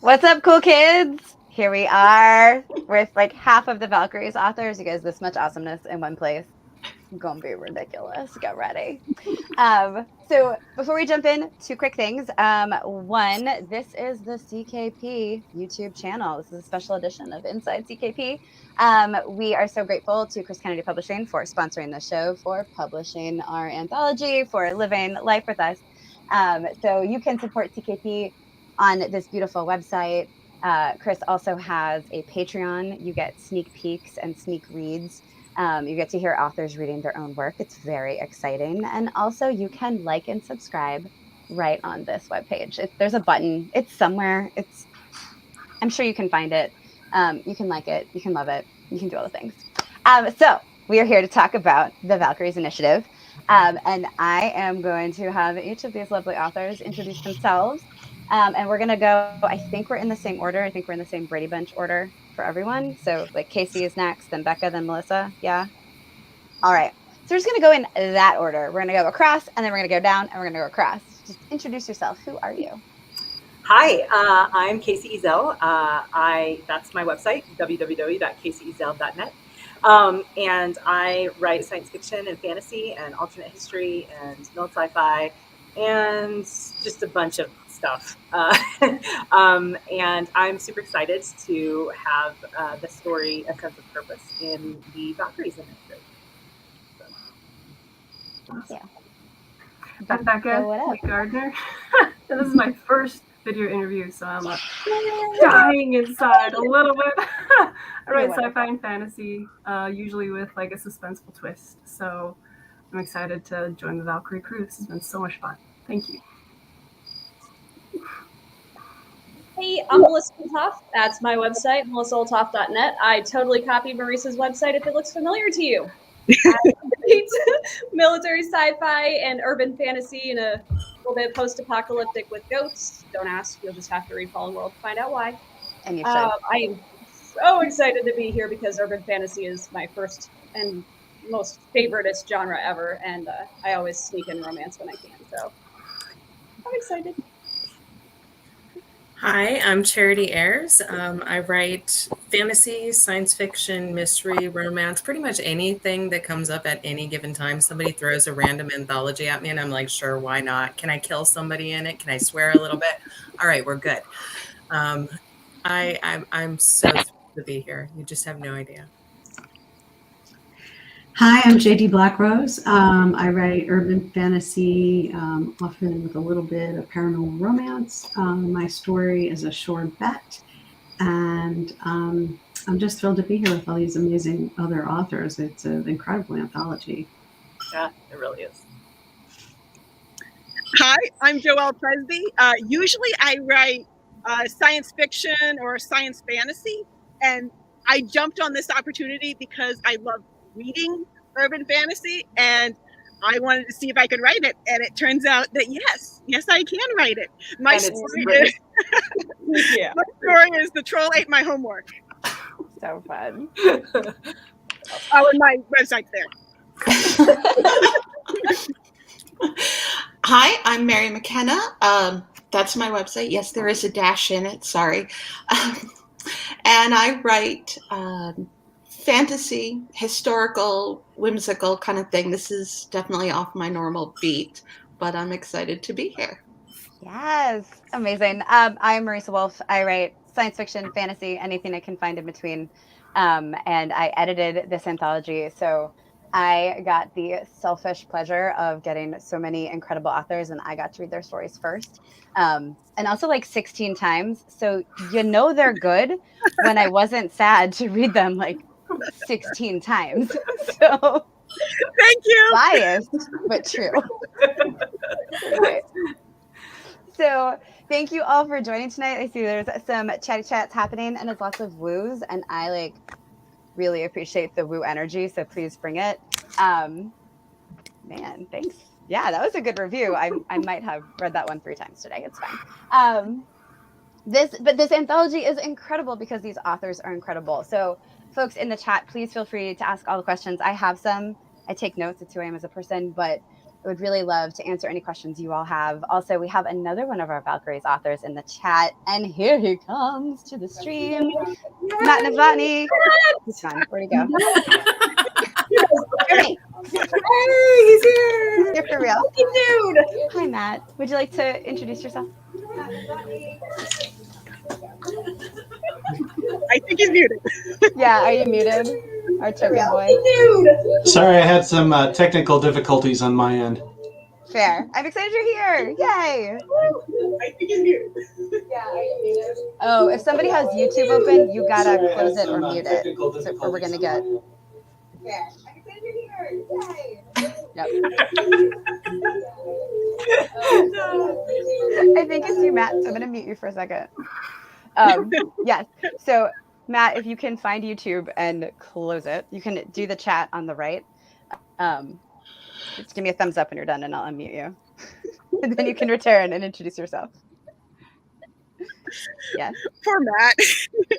What's up, cool kids? Here we are with like half of the Valkyries authors. You guys, this much awesomeness in one place. Gonna be ridiculous. Get ready. So before we jump in, two quick things. One, this is the CKP YouTube channel. This is a special edition of Inside CKP. We are so grateful to Chris Kennedy Publishing for sponsoring the show, for publishing our anthology, for living life with us. So you can support CKP on this beautiful website. Chris also has a Patreon. You get sneak peeks and sneak reads. You get to hear authors reading their own work. It's very exciting. And also, you can like and subscribe right on this webpage. There's a button. It's somewhere. I'm sure you can find it. You can like it. You can love it. You can do all the things. So we are here to talk about the Valkyries Initiative. And I am going to have each of these lovely authors introduce themselves. And we're going to go, I think we're in the same order. I think we're in the same Brady Bunch order for everyone. So like Kacey is next, then Becca, then Melissa. Yeah. All right. So we're just going to go in that order. We're going to go across, and then we're going to go down, and we're going to go across. Just introduce yourself. Who are you? Hi, I'm Kacey Ezell. That's my website, www.kaceyezell.net. And I write science fiction and fantasy and alternate history and mild sci-fi and just a bunch of stuff. And I'm super excited to have the story A Sense of Purpose in the Valkyries Initiative. Thank you. I'm Becca Gardner. This is my first video interview, so I'm dying inside a little bit. I write sci-fi and fantasy, usually with like a suspenseful twist. So I'm excited to join the Valkyrie crew. This has been so much fun. Thank you. Hey, I'm Melissa Olthoff. That's my website, melissaolthoff.net. I totally copied Marisa's website if it looks familiar to you. Military sci-fi and urban fantasy and a little bit post-apocalyptic with goats. Don't ask, you'll just have to read Fallen World to find out why. And you should. I am so excited to be here because urban fantasy is my first and most favoriteest genre ever, and I always sneak in romance when I can, so I'm excited. Hi, I'm Charity Ayres. I write fantasy, science fiction, mystery, romance, pretty much anything that comes up at any given time. Somebody throws a random anthology at me and I'm like, sure, why not? Can I kill somebody in it? Can I swear a little bit? All right, we're good. I'm so thrilled to be here. You just have no idea. Hi, I'm JD Blackrose. I write urban fantasy, often with a little bit of paranormal romance. My story is a short bet, and I'm just thrilled to be here with all these amazing other authors. It's an incredible anthology. Yeah, it really is. Hi, I'm Joelle Presby. Usually I write science fiction or science fantasy, and I jumped on this opportunity because I love reading urban fantasy, and I wanted to see if I could write it, and it turns out that yes, I can write it. My story is The Troll Ate My Homework. So fun. And my website's there. Hi, I'm Mary McKenna. That's my website. Yes, there is a dash in it. Sorry. And I write fantasy, historical, whimsical kind of thing. This is definitely off my normal beat, but I'm excited to be here. Yes, amazing. I'm Marisa Wolf. I write science fiction, fantasy, anything I can find in between. And I edited this anthology, so I got the selfish pleasure of getting so many incredible authors, and I got to read their stories first. And also like 16 times. So they're good when I wasn't sad to read them like 16 times. So thank you. Biased, but true. Okay. So thank you all for joining tonight. I see there's some chatty chats happening and there's lots of woos, and I really appreciate the woo energy, so please bring it. Man, thanks. Yeah, that was a good review. I might have read that one 3 times today. It's fine. This anthology is incredible because these authors are incredible. So folks in the chat, please feel free to ask all the questions. I have some. I take notes. It's who I am as a person, but would really love to answer any questions you all have. Also, we have another one of our Valkyries authors in the chat, and here he comes to the stream. Matt Novotny. He's gone. Where'd he go? Hey, he's here. He's here for real. Dude. Hi, Matt. Would you like to introduce yourself? I think he's muted. Yeah, are you muted? Our token boy. Dude. Sorry, I had some technical difficulties on my end. Fair. I'm excited you're here. Yay. I think he's muted. Oh, if somebody has YouTube open, you gotta close it or mute it. Or we're gonna get. Yeah. I'm excited you're here. Yay. Yep. I think it's you, Matt. So I'm gonna mute you for a second. Yes. So, Matt, if you can find YouTube and close it, you can do the chat on the right. Just give me a thumbs up when you're done, and I'll unmute you. And then you can return and introduce yourself. Yes. Poor Matt.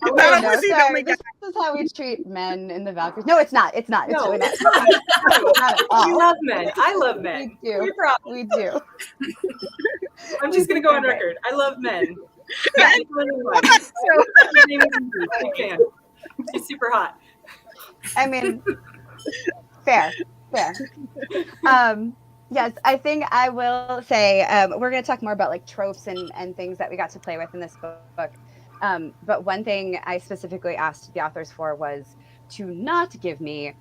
Oh, Not no, almost the sorry. only guy. This is how we treat men in the Valkyries. No, it's not. It's not. It's No, really not. it's not. Not at all. We love men. I love men. We do. Your problem. We do. I'm just going to go on record. I love men. Yeah. Big fan. He's super hot. I mean, fair. Yes, I think I will say we're going to talk more about like tropes and things that we got to play with in this book. But one thing I specifically asked the authors for was to not give me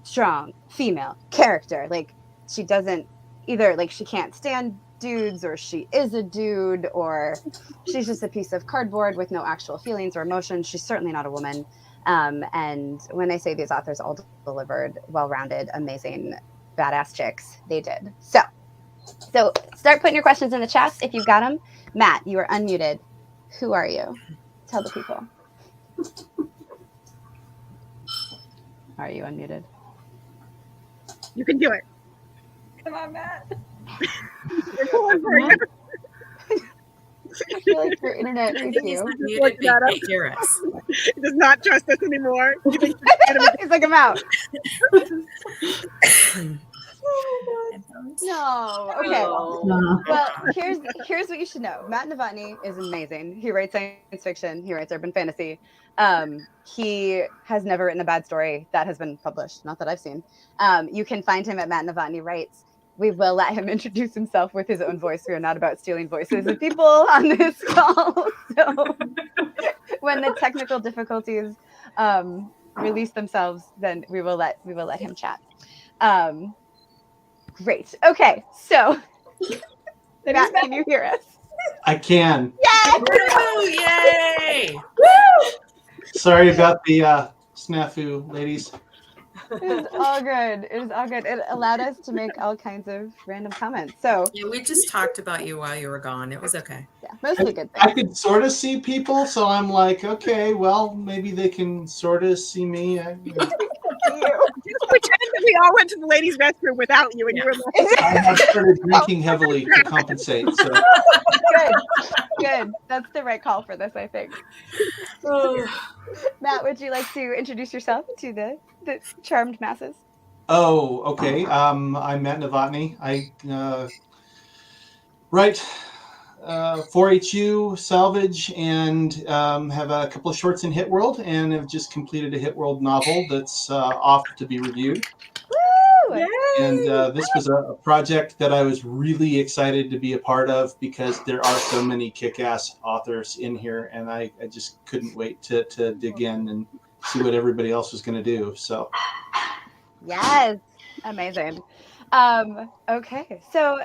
strong female character. Like she doesn't either, like she can't stand dudes, or she is a dude, or she's just a piece of cardboard with no actual feelings or emotions. She's certainly not a woman. And when I say these authors all delivered well-rounded, amazing, badass chicks, they did. So start putting your questions in the chat if you've got them. Matt, you are unmuted. Who are you? Tell the people. Are you unmuted? You can do it. Come on, Matt. We're pulling for you. I feel like your internet hates He's you. muted, Look but that he can't hear us. He does not trust us anymore. He's like, I'm out. No. Okay. Well, here's what you should know. Matt Novotny is amazing. He writes science fiction. He writes urban fantasy. He has never written a bad story that has been published. Not that I've seen. You can find him at Matt Novotny Writes. We will let him introduce himself with his own voice. We are not about stealing voices of people on this call. So when the technical difficulties release themselves, then we will let him chat. Great. Okay. So, Matt, can you hear us? I can. Woo, yay! Sorry about the snafu, ladies. It is all good. It is all good. It allowed us to make all kinds of random comments. So Yeah, we just talked about you while you were gone. It was okay. yeah, mostly good I things. could sort of see people, so I'm like, okay, well, maybe they can sort of see me. Just pretend that we all went to the ladies' restroom without you, and you were like, I have started drinking heavily to compensate. So Good. That's the right call for this, I think. Matt, would you like to introduce yourself to the charmed masses? Oh, okay. I'm Matt Novotny. I write 4HU, Salvage, and have a couple of shorts in Hit World, and have just completed a Hit World novel that's off to be reviewed. Woo! And this was a project that I was really excited to be a part of because there are so many kick-ass authors in here, and I just couldn't wait to dig in and see what everybody else was going to do. So. Yes. Amazing. Okay. So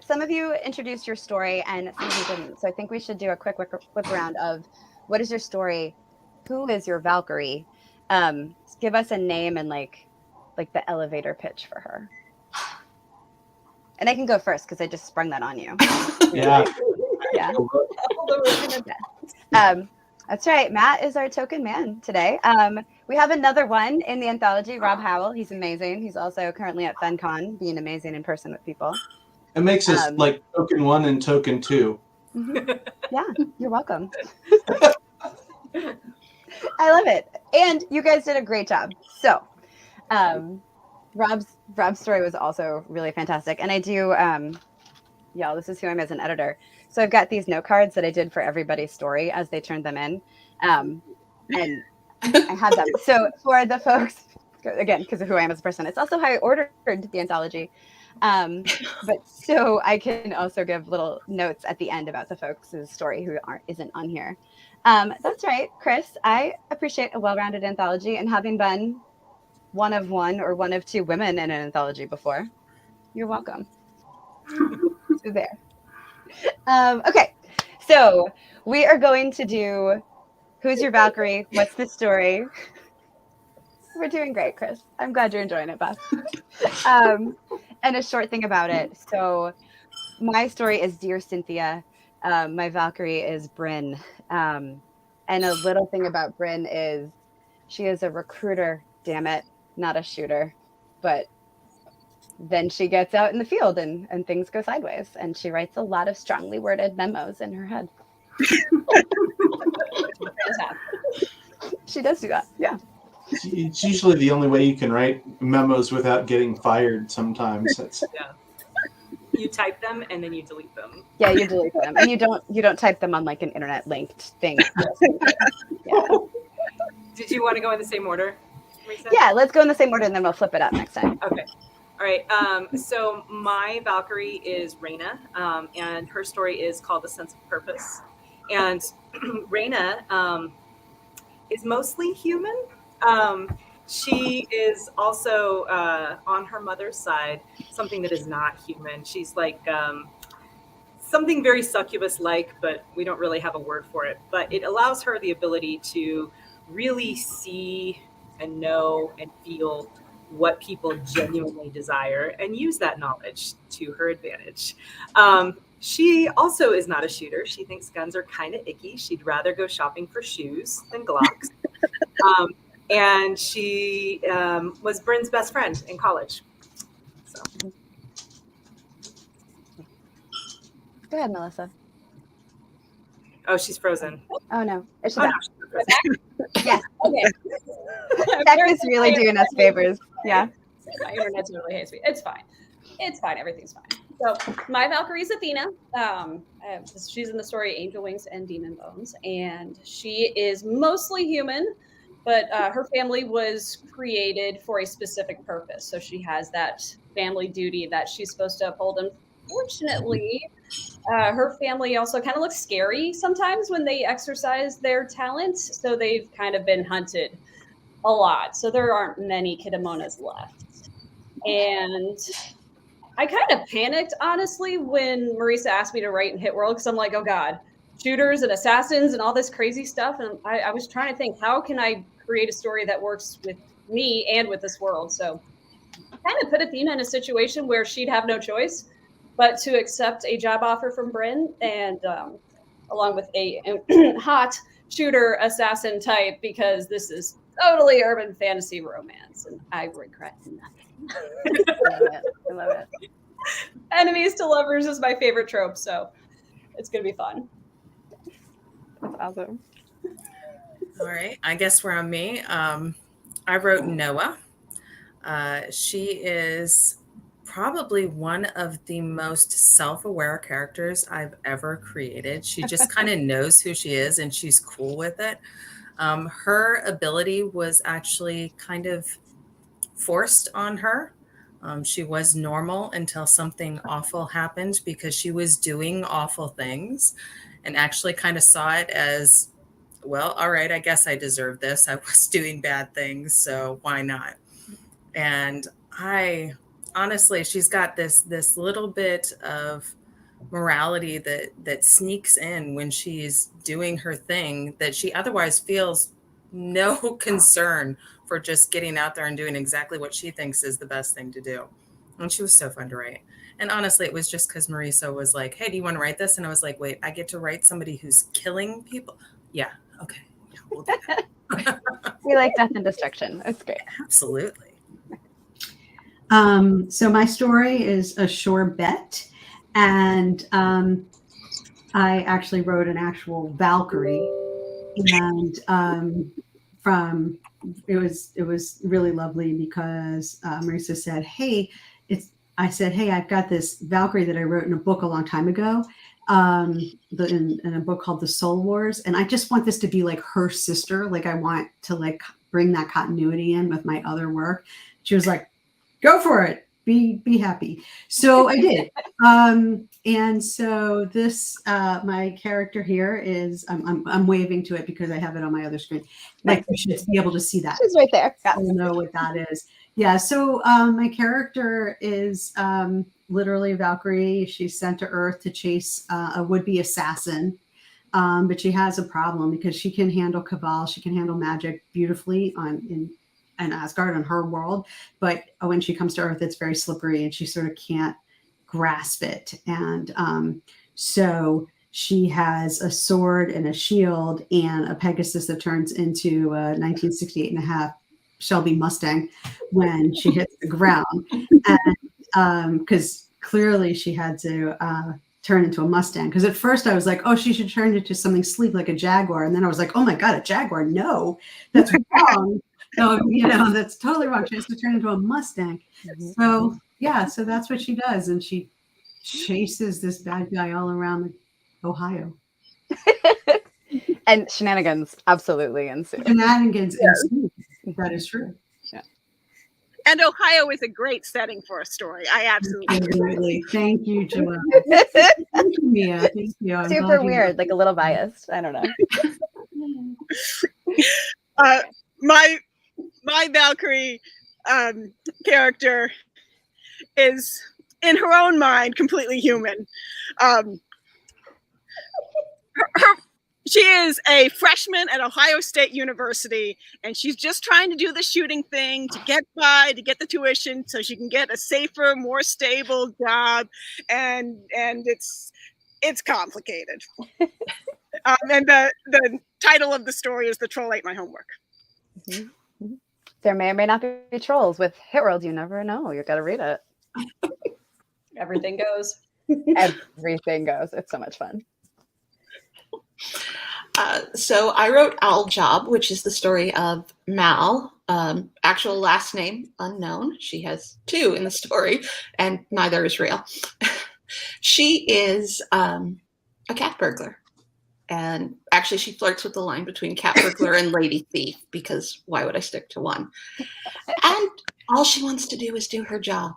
some of you introduced your story and some of you didn't. So I think we should do a quick whip around of what is your story? Who is your Valkyrie? Give us a name and like the elevator pitch for her. And I can go first because I just sprung that on you. Yeah. Yeah. That's right. Matt is our token man today. We have another one in the anthology, Rob Howell. He's amazing. He's also currently at FenCon, being amazing in person with people. It makes us like token 1 and token 2. Mm-hmm. Yeah, you're welcome. I love it. And you guys did a great job. So Rob's Rob's story was also really fantastic. And I do, y'all, this is who I'm as an editor. So I've got these note cards that I did for everybody's story as they turned them in. And I have them. So for the folks, again, because of who I am as a person, it's also how I ordered the anthology. But so I can also give little notes at the end about the folks' story who isn't on here. That's right, Chris. I appreciate a well-rounded anthology, and having been one of one or one of two women in an anthology before, you're welcome. So there. Okay, so we are going to do Who's Your Valkyrie? What's the story? We're doing great, Chris. I'm glad you're enjoying it, Beth. And a short thing about it. So my story is Dear Cynthia. My Valkyrie is Bryn. And a little thing about Bryn is she is a recruiter, damn it, not a shooter. But then she gets out in the field and things go sideways. And she writes a lot of strongly worded memos in her head. She does do that, yeah. It's usually the only way you can write memos without getting fired sometimes. Yeah. You type them and then you delete them. Yeah, you delete them. And you don't type them on like an internet linked thing. Yeah. Did you want to go in the same order, Marisa? Yeah, let's go in the same order and then we'll flip it up next time. Okay. All right. So my Valkyrie is Raina, and her story is called The Sense of Purpose. And Raina is mostly human. She is also on her mother's side something that is not human. She's like something very succubus-like, but we don't really have a word for it. But it allows her the ability to really see and know and feel what people genuinely desire and use that knowledge to her advantage. She also is not a shooter. She thinks guns are kind of icky. She'd rather go shopping for shoes than Glocks. And she was Bryn's best friend in college. So. Go ahead, Melissa. Oh, she's frozen. Oh, no. Is she Oh, back? no, she's Yes. Okay. Tech is really doing us favors. Yeah. My internet really hates me. It's fine. It's fine. Everything's fine. So my Valkyrie is Athena. She's in the story Angel Wings and Demon Bones, and she is mostly human, but her family was created for a specific purpose. So she has that family duty that she's supposed to uphold. Unfortunately, her family also kind of looks scary sometimes when they exercise their talents. So they've kind of been hunted a lot. So there aren't many Kidamonas left. And I kind of panicked, honestly, when Marisa asked me to write in Hit World, because I'm like, oh God, shooters and assassins and all this crazy stuff. And I was trying to think, how can I create a story that works with me and with this world? So kind of put Athena in a situation where she'd have no choice but to accept a job offer from Bryn, and along with a hot shooter assassin type, because this is totally urban fantasy romance, and I regret nothing. I love it. Enemies to lovers is my favorite trope, so it's gonna be fun. That's awesome. All right, I guess we're on me. I wrote Noah. She is probably one of the most self-aware characters I've ever created. She just kind of knows who she is and she's cool with it. Her ability was actually kind of forced on her. She was normal until something awful happened because she was doing awful things, and actually kind of saw it as, well, all right, I guess I deserve this. I was doing bad things, so why not? And honestly, she's got this little bit of morality that sneaks in when she's doing her thing that she otherwise feels no concern for, just getting out there and doing exactly what she thinks is the best thing to do. And she was so fun to write. And honestly, it was just because Marisa was like, hey, do you want to write this? And I was like, wait, I get to write somebody who's killing people? Yeah, okay. Yeah, we'll do that. We like death and destruction. It's great. Absolutely. So my story is a sure bet, and I actually wrote an actual Valkyrie, and from it was really lovely because Marisa said, "Hey, I said, hey, I've got this Valkyrie that I wrote in a book a long time ago, in a book called The Soul Wars, and I just want this to be like her sister. Like I want to like bring that continuity in with my other work." She was like, "Go for it. Be happy." So I did. And so this my character here is I'm waving to it because I have it on my other screen. Like you should be able to see that. She's right there. Yeah. I'll know what that is. Yeah. So my character is literally Valkyrie. She's sent to Earth to chase a would-be assassin. But she has a problem because she can handle Cabal. She can handle magic beautifully in Asgard, on her world. But when she comes to Earth, it's very slippery and she sort of can't grasp it. And so she has a sword and a shield and a Pegasus that turns into a 1968 and a half Shelby Mustang when she hits the ground. And because clearly she had to turn into a Mustang. Because at first I was like, oh, she should turn into something sleek like a Jaguar. And then I was like, oh my God, a Jaguar? No, that's wrong. No, that's totally wrong. She has to turn into a Mustang. So yeah, so that's what she does. And she chases this bad guy all around Ohio. And shenanigans absolutely ensue. Shenanigans ensue. That is true. Yeah. And Ohio is a great setting for a story. I absolutely. Thank you, Joelle. Thank you, Mia. Thank you. I'm super weird, like a little biased. I don't know. My Valkyrie character is, in her own mind, completely human. She is a freshman at Ohio State University, and she's just trying to do the shooting thing to get by, to get the tuition so she can get a safer, more stable job. And it's complicated. And the title of the story is The Troll Ate My Homework. Mm-hmm. There may or may not be trolls with Hit World. You never know. You got to read it. Everything goes. Everything goes. It's so much fun. So I wrote Owl Job, which is the story of Mal, actual last name unknown. She has two in the story, and neither is real. She is a cat burglar. And actually, she flirts with the line between cat burglar and lady thief, because why would I stick to one? And all she wants to do is do her job,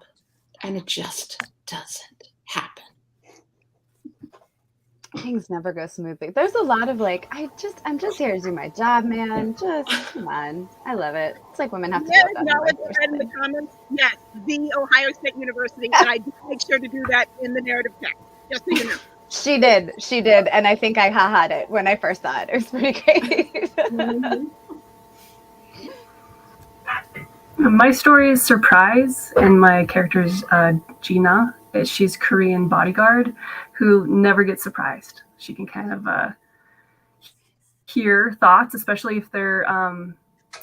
and it just doesn't happen. Things never go smoothly. There's a lot of like, I'm just here to do my job, man. Just come on. I love it. It's like women have to Yes, do now it's read in the comments. Yes, the Ohio State University, and I did make sure to do that in the narrative text, just so you know. She did, and I think I ha-ha'd it when I first saw it. It was pretty great. My story is Surprise, and my character is Gina. She's Korean bodyguard who never gets surprised. She can kind of hear thoughts, especially if they're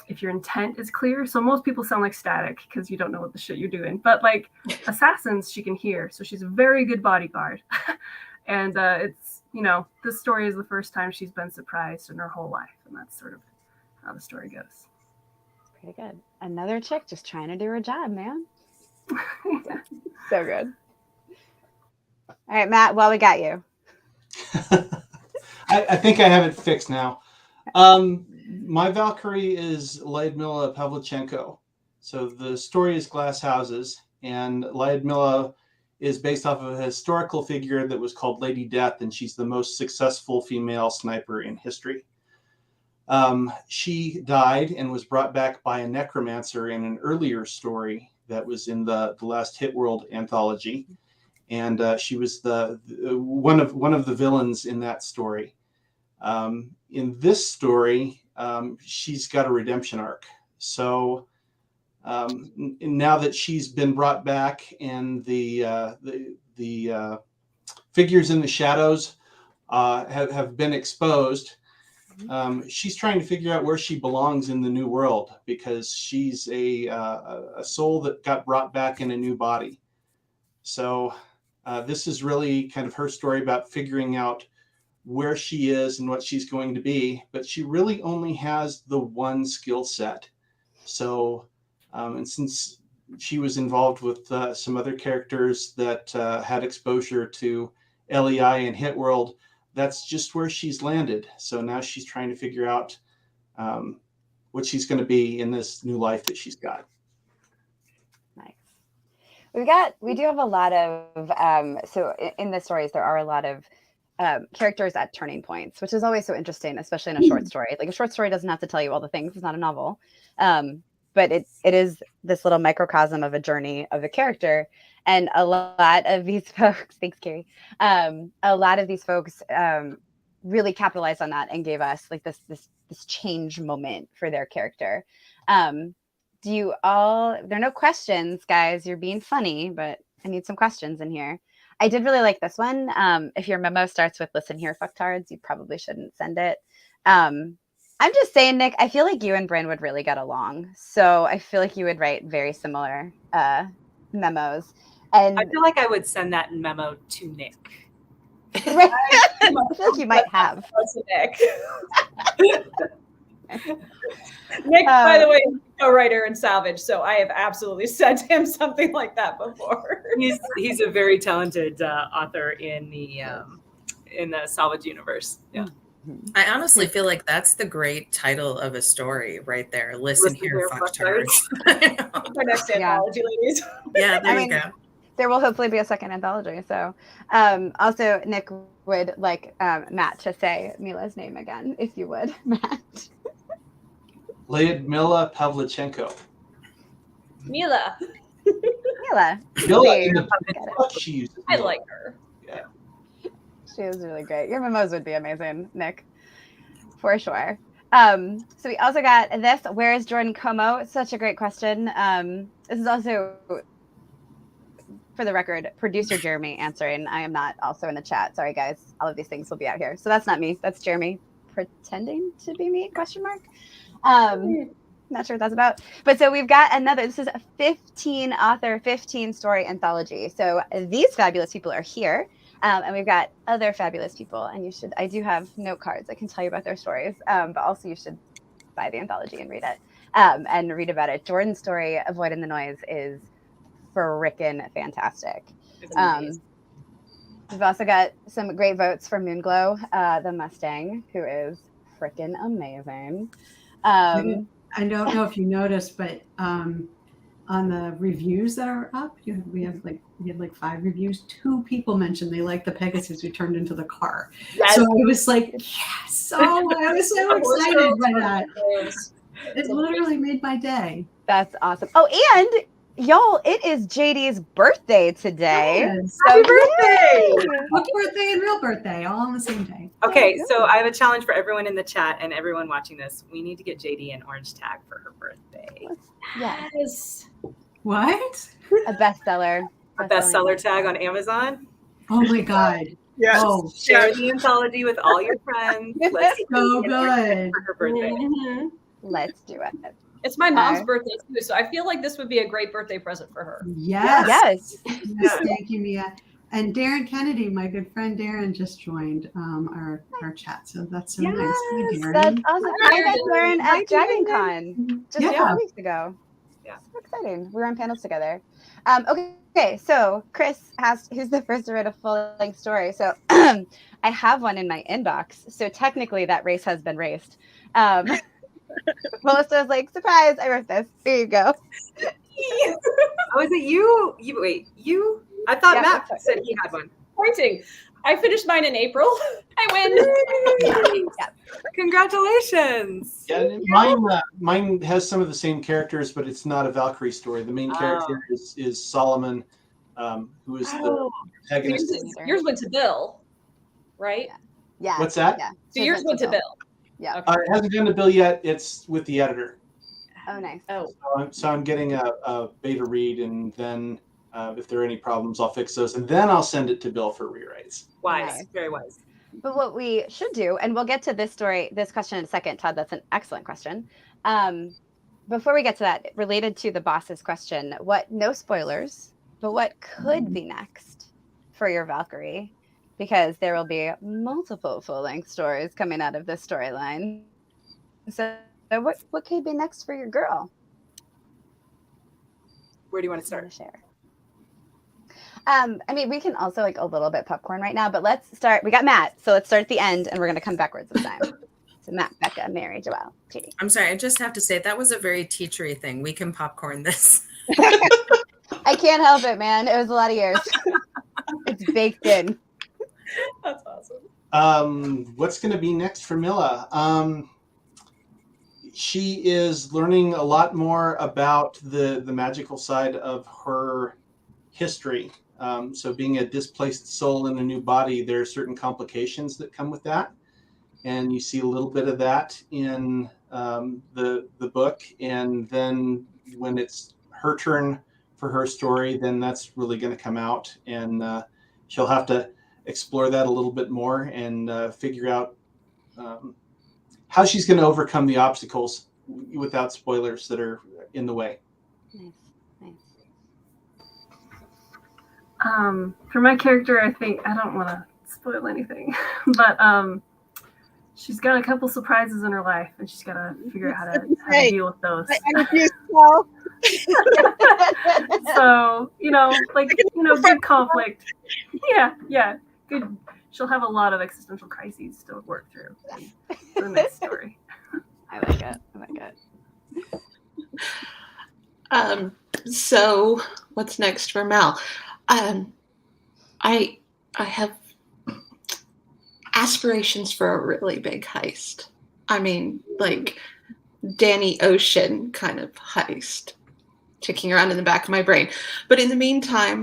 if your intent is clear. So most people sound like static because you don't know what the shit you're doing. But like assassins, she can hear. So she's a very good bodyguard. And it's, this story is the first time she's been surprised in her whole life. And that's sort of how the story goes. Pretty good. Another chick just trying to do her job, man. So good. All right, Matt, well, we got you. I think I have it fixed now. My Valkyrie is Lyudmila Pavlichenko. So the story is Glass Houses, and Lyudmila is based off of a historical figure that was called Lady Death, and she's the most successful female sniper in history. She died and was brought back by a necromancer in an earlier story that was in the last Hit World anthology, and she was one of the villains in that story. In this story, she's got a redemption arc. So now that she's been brought back, and the figures in the shadows have been exposed, she's trying to figure out where she belongs in the new world, because she's a soul that got brought back in a new body. So this is really kind of her story about figuring out where she is and what she's going to be, but she really only has the one skill set. So, and since she was involved with some other characters that had exposure to LEI and Hit World, that's just where she's landed. So now she's trying to figure out what she's going to be in this new life that she's got. Nice. We do have a lot of so in the stories there are a lot of characters at turning points, which is always so interesting, especially in a short story. Like a short story doesn't have to tell you all the things; it's not a novel, but it is this little microcosm of a journey of a character. And a lot of these folks, thanks, Carrie. A lot of these folks really capitalized on that and gave us like this change moment for their character. Do you all? There are no questions, guys. You're being funny, but I need some questions in here. I did really like this one. If your memo starts with "Listen here, fucktards," you probably shouldn't send it. I'm just saying, Nick. I feel like you and Bryn would really get along, so I feel like you would write very similar memos. And I feel like I would send that memo to Nick. Right? I feel like you might have. Nick. Nick, by the way, is a co-writer in Salvage, so I have absolutely sent him something like that before. He's a very talented author in the Salvage universe. Yeah. I honestly feel like that's the great title of a story right there. Listen here, fucktards. Our next anthology, ladies. Yeah, there you go. There will hopefully be a second anthology. So also, Nick would like Matt to say Mila's name again, if you would, Matt. Lyudmila Pavlichenko. Mila. Mila. I like her. Yeah. She is really great. Your memos would be amazing, Nick, for sure. So we also got this. Where is Jordan Como? Such a great question. This is also, for the record, producer Jeremy answering. I am not also in the chat. Sorry, guys. All of these things will be out here. So that's not me. That's Jeremy pretending to be me, question mark. Not sure what that's about. But so we've got another. This is a 15 author, 15 story anthology. So these fabulous people are here. And we've got other fabulous people. And I do have note cards. I can tell you about their stories. But also you should buy the anthology and read it. And read about it. Jordan's story, Avoiding the Noise, is frickin' fantastic. We've also got some great votes for Moonglow, the Mustang, who is frickin' amazing. I don't know if you noticed, but on the reviews that are up, we have like 5 reviews. 2 people mentioned they liked the Pegasus who turned into the car. Yes. So I was like, yes! Oh, I was so excited by that. It literally made my day. That's awesome. Oh, and y'all, it is JD's birthday today. Yes. Happy birthday! Book birthday and real birthday, all on the same day. Okay, so I have a challenge for everyone in the chat and everyone watching this. We need to get JD an orange tag for her birthday. Yes. What? A bestseller. A bestseller tag on Amazon. Oh my God. Yes. Oh, share the anthology with all your friends. Let's so good. For her birthday. Mm-hmm. Let's do it. It's my mom's birthday too, so I feel like this would be a great birthday present for her. Yes. Thank you, Mia. And Darren Kennedy, my good friend Darren, just joined our chat, so that's so nice. Hi, Darren. That's awesome. I met Darren at Dragon Con just a couple weeks ago. Yeah, so exciting. We were on panels together. Okay, so Chris asked who's the first to write a full-length story. So I have one in my inbox. So technically, that race has been raced. Melissa was like, surprise, I wrote this. Here you go. Oh, is it you? You? I thought Matt said he had one. Pointing. I finished mine in April. I win. Congratulations. Yeah, mine has some of the same characters, but it's not a Valkyrie story. The main character is Solomon, who is the protagonist. Yours went to Bill, right? Yeah. What's that? Yeah. So yours went to Bill. Yeah. Okay. It hasn't gone to Bill yet. It's with the editor. Oh, nice. So I'm getting a beta read, and then if there are any problems, I'll fix those, and then I'll send it to Bill for rewrites. Wise, very wise. But what we should do, and we'll get to this question in a second, Todd, that's an excellent question. Before we get to that, related to the boss's question, no spoilers, but what could be next for your Valkyrie? because there will be multiple full-length stories coming out of this storyline. So what could be next for your girl? Where do you want to start? Share. I mean, we can also like a little bit popcorn right now, but let's start. We got Matt, so let's start at the end, and we're going to come backwards this time. So Matt, Becca, Mary, Joelle, Katie. I'm sorry, I just have to say that was a very teachery thing. We can popcorn this. I can't help it, man. It was a lot of years. It's baked in. That's awesome. What's going to be next for Milla? She is learning a lot more about the magical side of her history. So being a displaced soul in a new body, there are certain complications that come with that. And you see a little bit of that in the book. And then when it's her turn for her story, then that's really going to come out. And she'll have to explore that a little bit more and figure out how she's going to overcome the obstacles without spoilers that are in the way. Nice. For my character, I think I don't want to spoil anything, but she's got a couple surprises in her life, and she's got to figure out how to deal with those. I refuse to tell. So, big conflict. Yeah, good. She'll have a lot of existential crises to work through in the next story. I like it. So what's next for Mel? I have aspirations for a really big heist. I mean, like Danny Ocean kind of heist ticking around in the back of my brain. But in the meantime,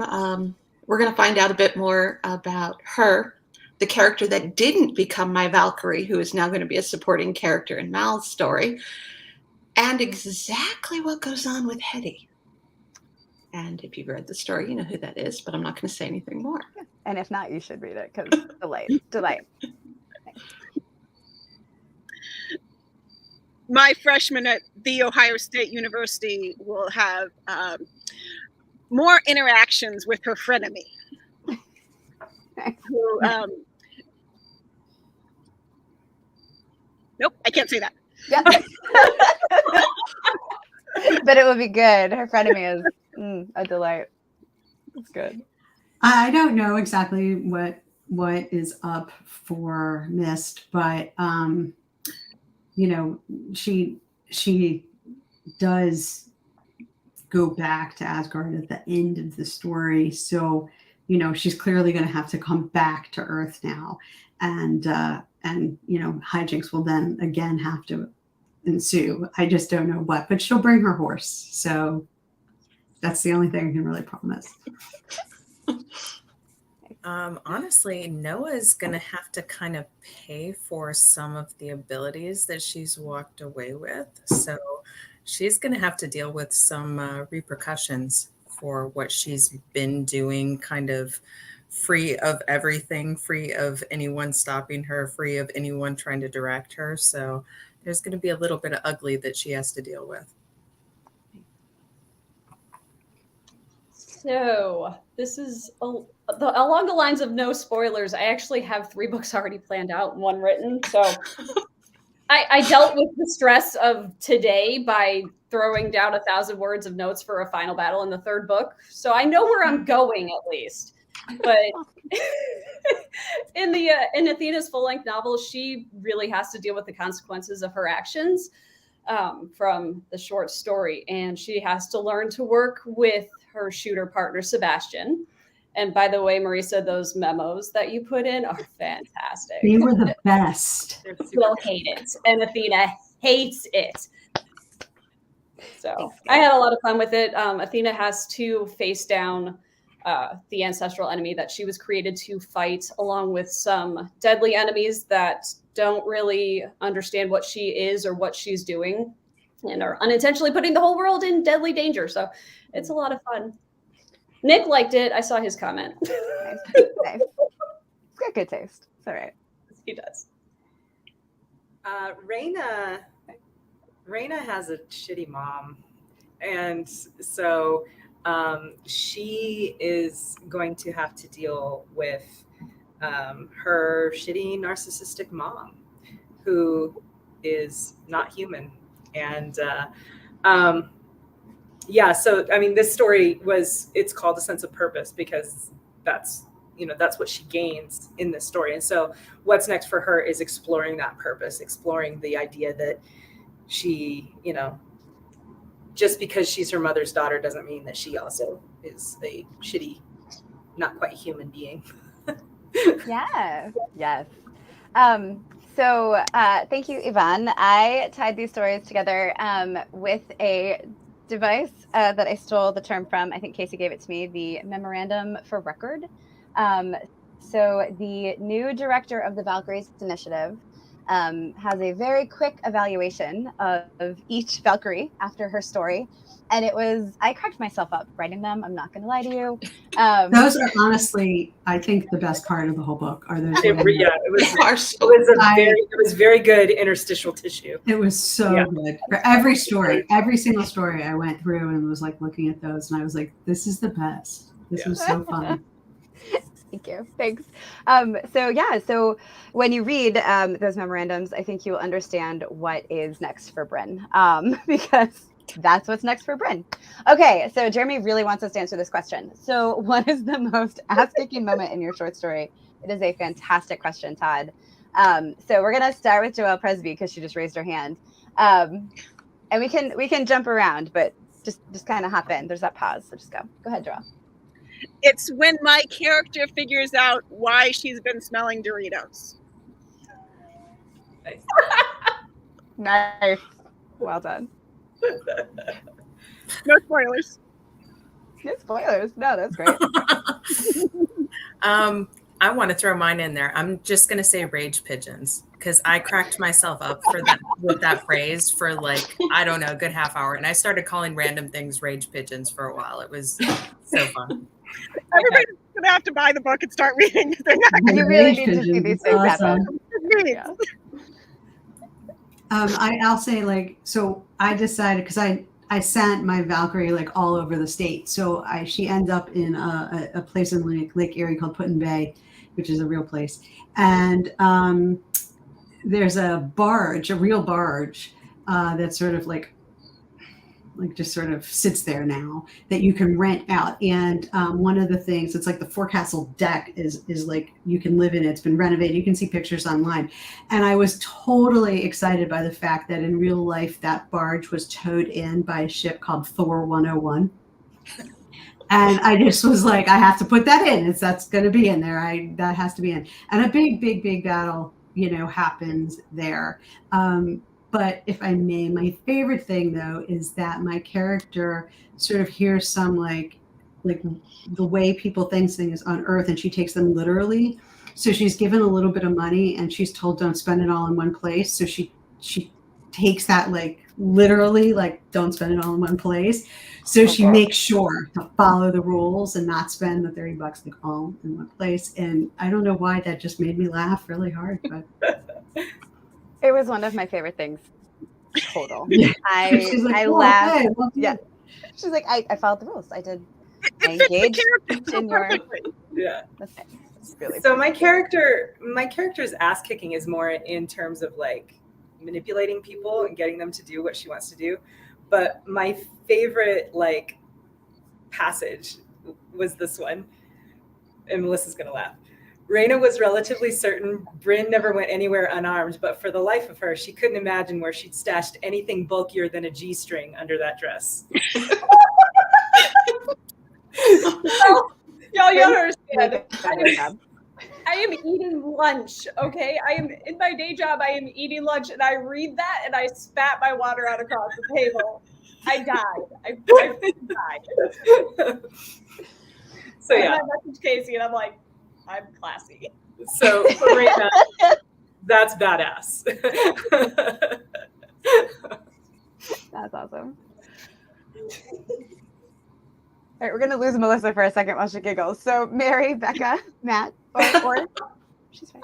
we're going to find out a bit more about her, the character that didn't become my Valkyrie, who is now going to be a supporting character in Mal's story, and exactly what goes on with Hetty. And if you've read the story, you know who that is, but I'm not going to say anything more. And if not, you should read it because delight. My freshman at The Ohio State University will have more interactions with her frenemy. Who, nope, I can't say that. Yep. But it would be good. Her frenemy is a delight. It's good. I don't know exactly what is up for Mist, but she does go back to Asgard at the end of the story. So, she's clearly going to have to come back to Earth now, and hijinks will then again have to ensue. I just don't know what, but she'll bring her horse. So that's the only thing I can really promise. Honestly, Noah's going to have to kind of pay for some of the abilities that she's walked away with. So she's going to have to deal with some repercussions for what she's been doing, kind of free of everything, free of anyone stopping her, free of anyone trying to direct her. So there's going to be a little bit of ugly that she has to deal with. So this is along the lines of no spoilers. I actually have 3 books already planned out and 1 written. So I dealt with the stress of today by throwing down 1,000 words of notes for a final battle in the 3rd book. So I know where I'm going at least. But in Athena's full-length novel, she really has to deal with the consequences of her actions from the short story. And she has to learn to work with her shooter partner, Sebastian. And by the way, Marisa, those memos that you put in are fantastic. They were the best. Will hate it. And Athena hates it. So I had a lot of fun with it. Athena has to face down the ancestral enemy that she was created to fight, along with some deadly enemies that don't really understand what she is or what she's doing and are unintentionally putting the whole world in deadly danger. So it's a lot of fun. Nick liked it. I saw his comment. Nice. He's got good taste. It's all right. He does. Raina has a shitty mom. And so she is going to have to deal with her shitty narcissistic mom, who is not human. And yeah, so I mean, this story it's called A Sense of Purpose because that's what she gains in this story. And so what's next for her is exploring that purpose, exploring the idea that she, just because she's her mother's daughter doesn't mean that she also is a shitty, not quite human being. Yeah. Yes. So thank you, Yvonne. I tied these stories together with a device that I stole the term from. I think Kacey gave it to me, the Memorandum for Record. So the new director of the Valkyries initiative has a very quick evaluation of each Valkyrie after her story. And I cracked myself up writing them. I'm not going to lie to you. Those are honestly, I think, the best part of the whole book. Are those? It was very good interstitial tissue. It was so good for every story, every single story. I went through and was like looking at those, and I was like, "This is the best. This was so fun." Thank you. Thanks. So when you read those memorandums, I think you'll understand what is next for Bryn, because that's what's next for Bryn. Okay, so Jeremy really wants us to answer this question. So what is the most ass-kicking moment in your short story? It is a fantastic question, Todd. So we're going to start with Joelle Presby because she just raised her hand. And we can jump around, but just kind of hop in. There's that pause, so just go. Go ahead, Joelle. It's when my character figures out why she's been smelling Doritos. Nice. Nice. Well done. No spoilers. No spoilers. No, that's great. I want to throw mine in there. I'm just going to say rage pigeons because I cracked myself up for that with that phrase for like, I don't know, a good half hour. And I started calling random things rage pigeons for a while. It was so fun. Everybody's going to have to buy the book and start reading. They're not going You really need to see these things happen. Yeah. I'll say so I decided because I sent my Valkyrie all over the state. So she ends up in a place in Lake Erie called Put-in Bay, which is a real place. And there's a real barge that's sort of just sort of sits there now that you can rent out. And one of the things, it's like the forecastle deck is you can live in it. It's been renovated. You can see pictures online. And I was totally excited by the fact that in real life, that barge was towed in by a ship called Thor 101. And I just was like, I have to put that in. That's going to be in there. That has to be in. And a big, big, big battle, happens there. But if I may, my favorite thing though is that my character sort of hears some like the way people think things on Earth, and she takes them literally. So she's given a little bit of money, and she's told don't spend it all in one place. So she takes that literally, don't spend it all in one place. So she makes sure to follow the rules and not spend the $30 all in one place. And I don't know why that just made me laugh really hard, but. It was one of my favorite things. Total. Yeah. I laughed. Hey, yeah. She's like, I followed the rules. I did. I engaged in your. Yeah. It's really so my character's ass kicking is more in terms of manipulating people and getting them to do what she wants to do. But my favorite passage was this one, and Melissa's gonna laugh. Raina was relatively certain Bryn never went anywhere unarmed, but for the life of her, she couldn't imagine where she'd stashed anything bulkier than a G-string under that dress. Y'all understand. I am eating lunch, okay? I am in my day job. I am eating lunch, and I read that, and I spat my water out across the table. I died. I died. So yeah, I messaged Kacey, and I'm like, I'm classy. So right now, that's badass. That's awesome. All right, we're gonna lose Melissa for a second while she giggles. So Mary, Becca, Matt, or she's fine.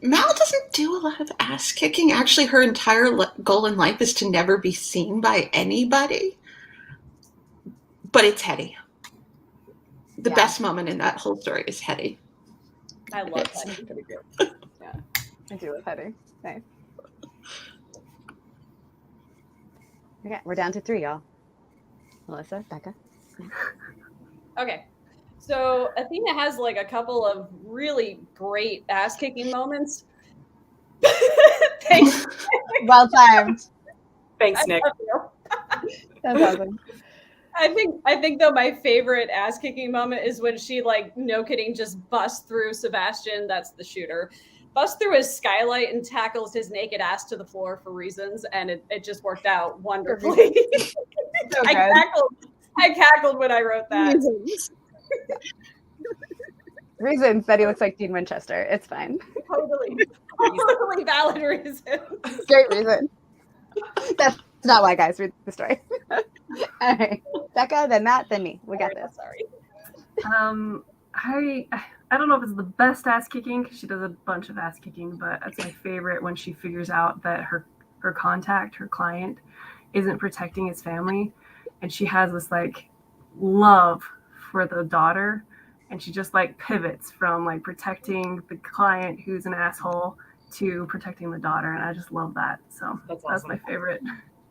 Mal doesn't do a lot of ass kicking. Actually, her entire goal in life is to never be seen by anybody. But it's heady. the best moment in that whole story is Hetty. I love Hetty. Yeah, I do love Hetty. Nice. Okay, we're down to 3, y'all. Melissa, Becca. Okay. So Athena has like a couple of really great ass kicking moments. Thanks. Well timed. Thanks, Nick. That's awesome. I think though my favorite ass kicking moment is when she, like, no kidding, just busts through Sebastian, that's the shooter, busts through his skylight and tackles his naked ass to the floor for reasons, and it just worked out wonderfully. So I cackled when I wrote that. Reasons that he looks like Dean Winchester. It's fine. Totally valid reason. Great reason. That's not why guys read the story. All right, Becca, then Matt, then me. We got this. Sorry. I don't know if it's the best ass kicking because she does a bunch of ass kicking, but that's my favorite when she figures out that her contact, her client, isn't protecting his family, and she has this like love for the daughter, and she just like pivots from like protecting the client who's an asshole to protecting the daughter, and I just love that. So That's that's awesome. my favorite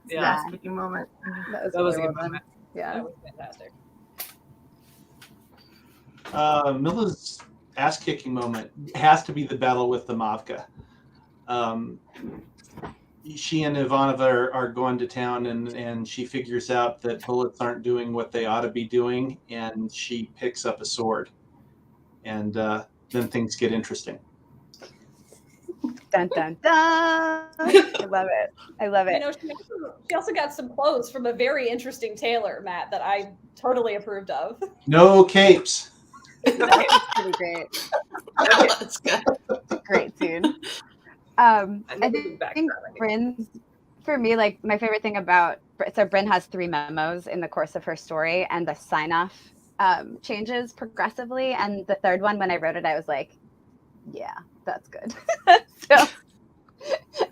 Yeah. ass kicking moment. That was a really good well done. moment. Yeah. That was fantastic. Milla's ass-kicking moment has to be the battle with the Mavka. She and Ivanova are going to town, and she figures out that bullets aren't doing what they ought to be doing, and she picks up a sword. And then things get interesting. Dun, dun, dun. I love it. I love it. You know, she also got some clothes from a very interesting tailor, Matt, that I totally approved of. No capes. That's pretty great. That's good. Great scene. I think Bryn's, for me, like my favorite thing about, so Bryn has 3 memos in the course of her story, and the sign-off changes progressively. And the third one, when I wrote it, I was like, yeah, that's good. So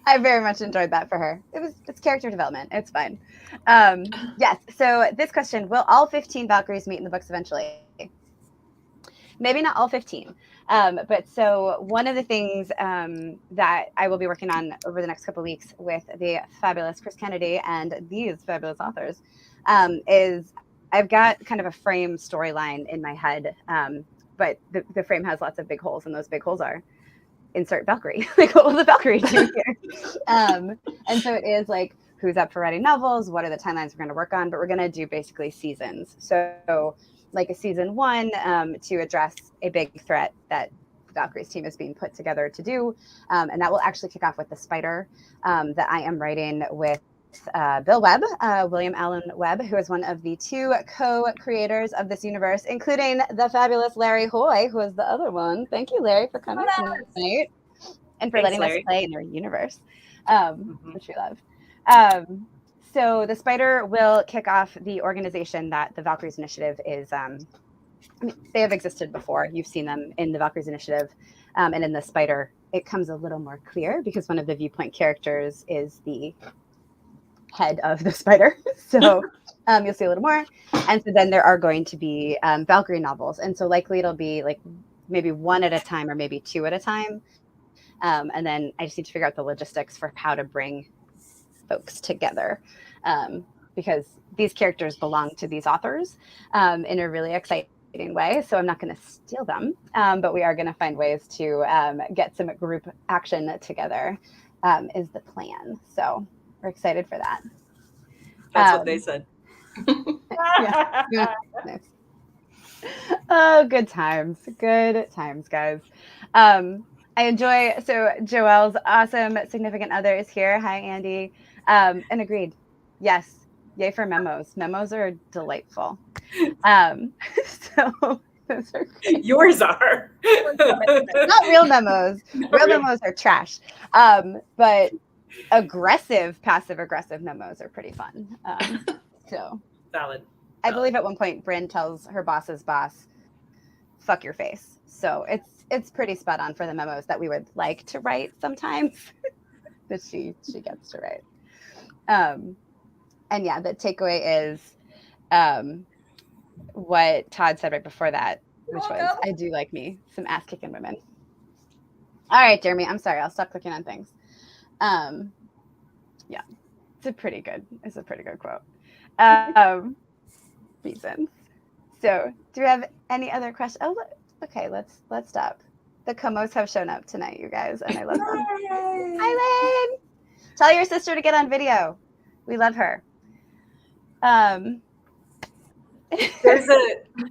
I very much enjoyed that for her. It's character development. It's fine. Yes. So this question, will all 15 Valkyries meet in the books eventually? Maybe not all 15. But so one of the things that I will be working on over the next couple of weeks with the fabulous Chris Kennedy and these fabulous authors is I've got kind of a frame storyline in my head, but the frame has lots of big holes, and those big holes are insert Valkyrie. Like, what will the Valkyrie do here? And so it is like, who's up for writing novels? What are the timelines we're going to work on? But we're going to do basically seasons. So like a season 1 to address a big threat that the Valkyries team is being put together to do. And that will actually kick off with the Spider that I am writing with Bill Webb, William Allen Webb, who is one of the 2 co-creators of this universe, including the fabulous Larry Hoy, who is the other one. Thank you, Larry, for coming tonight and for letting us play in your universe, which we love. So the Spider will kick off the organization that the Valkyries Initiative is. I mean, they have existed before. You've seen them in the Valkyries Initiative, and in the Spider, it comes a little more clear because one of the viewpoint characters is the head of the Spider. So you'll see a little more. And so then there are going to be Valkyrie novels. And so likely it'll be like maybe 1 at a time or maybe 2 at a time. And then I just need to figure out the logistics for how to bring folks together because these characters belong to these authors in a really exciting way. So I'm not going to steal them, but we are going to find ways to get some group action together is the plan. So we're excited for that. That's what they said. Yeah. Nice. Oh, good times, guys. I enjoy, so Joelle's awesome significant other is here. Hi, Andy. And agreed. Yes. Yay for memos. Memos are delightful. So those are great. Yours are. Not real memos. Real memos are trash. But aggressive, passive-aggressive memos are pretty fun. So Valid. I believe at one point Bryn tells her boss's boss, "Fuck your face." So it's pretty spot on for the memos that we would like to write sometimes that she gets to write. And yeah, the takeaway is what Todd said right before that, which was, I do like me some ass kicking women. All right, Jeremy, I'm sorry. I'll stop clicking on things. Yeah, it's a pretty good quote. Reasons. So, do we have any other questions? Oh, okay. Let's stop. The Comos have shown up tonight, you guys, and I love them. Hi, Lynn. Tell your sister to get on video. We love her. There's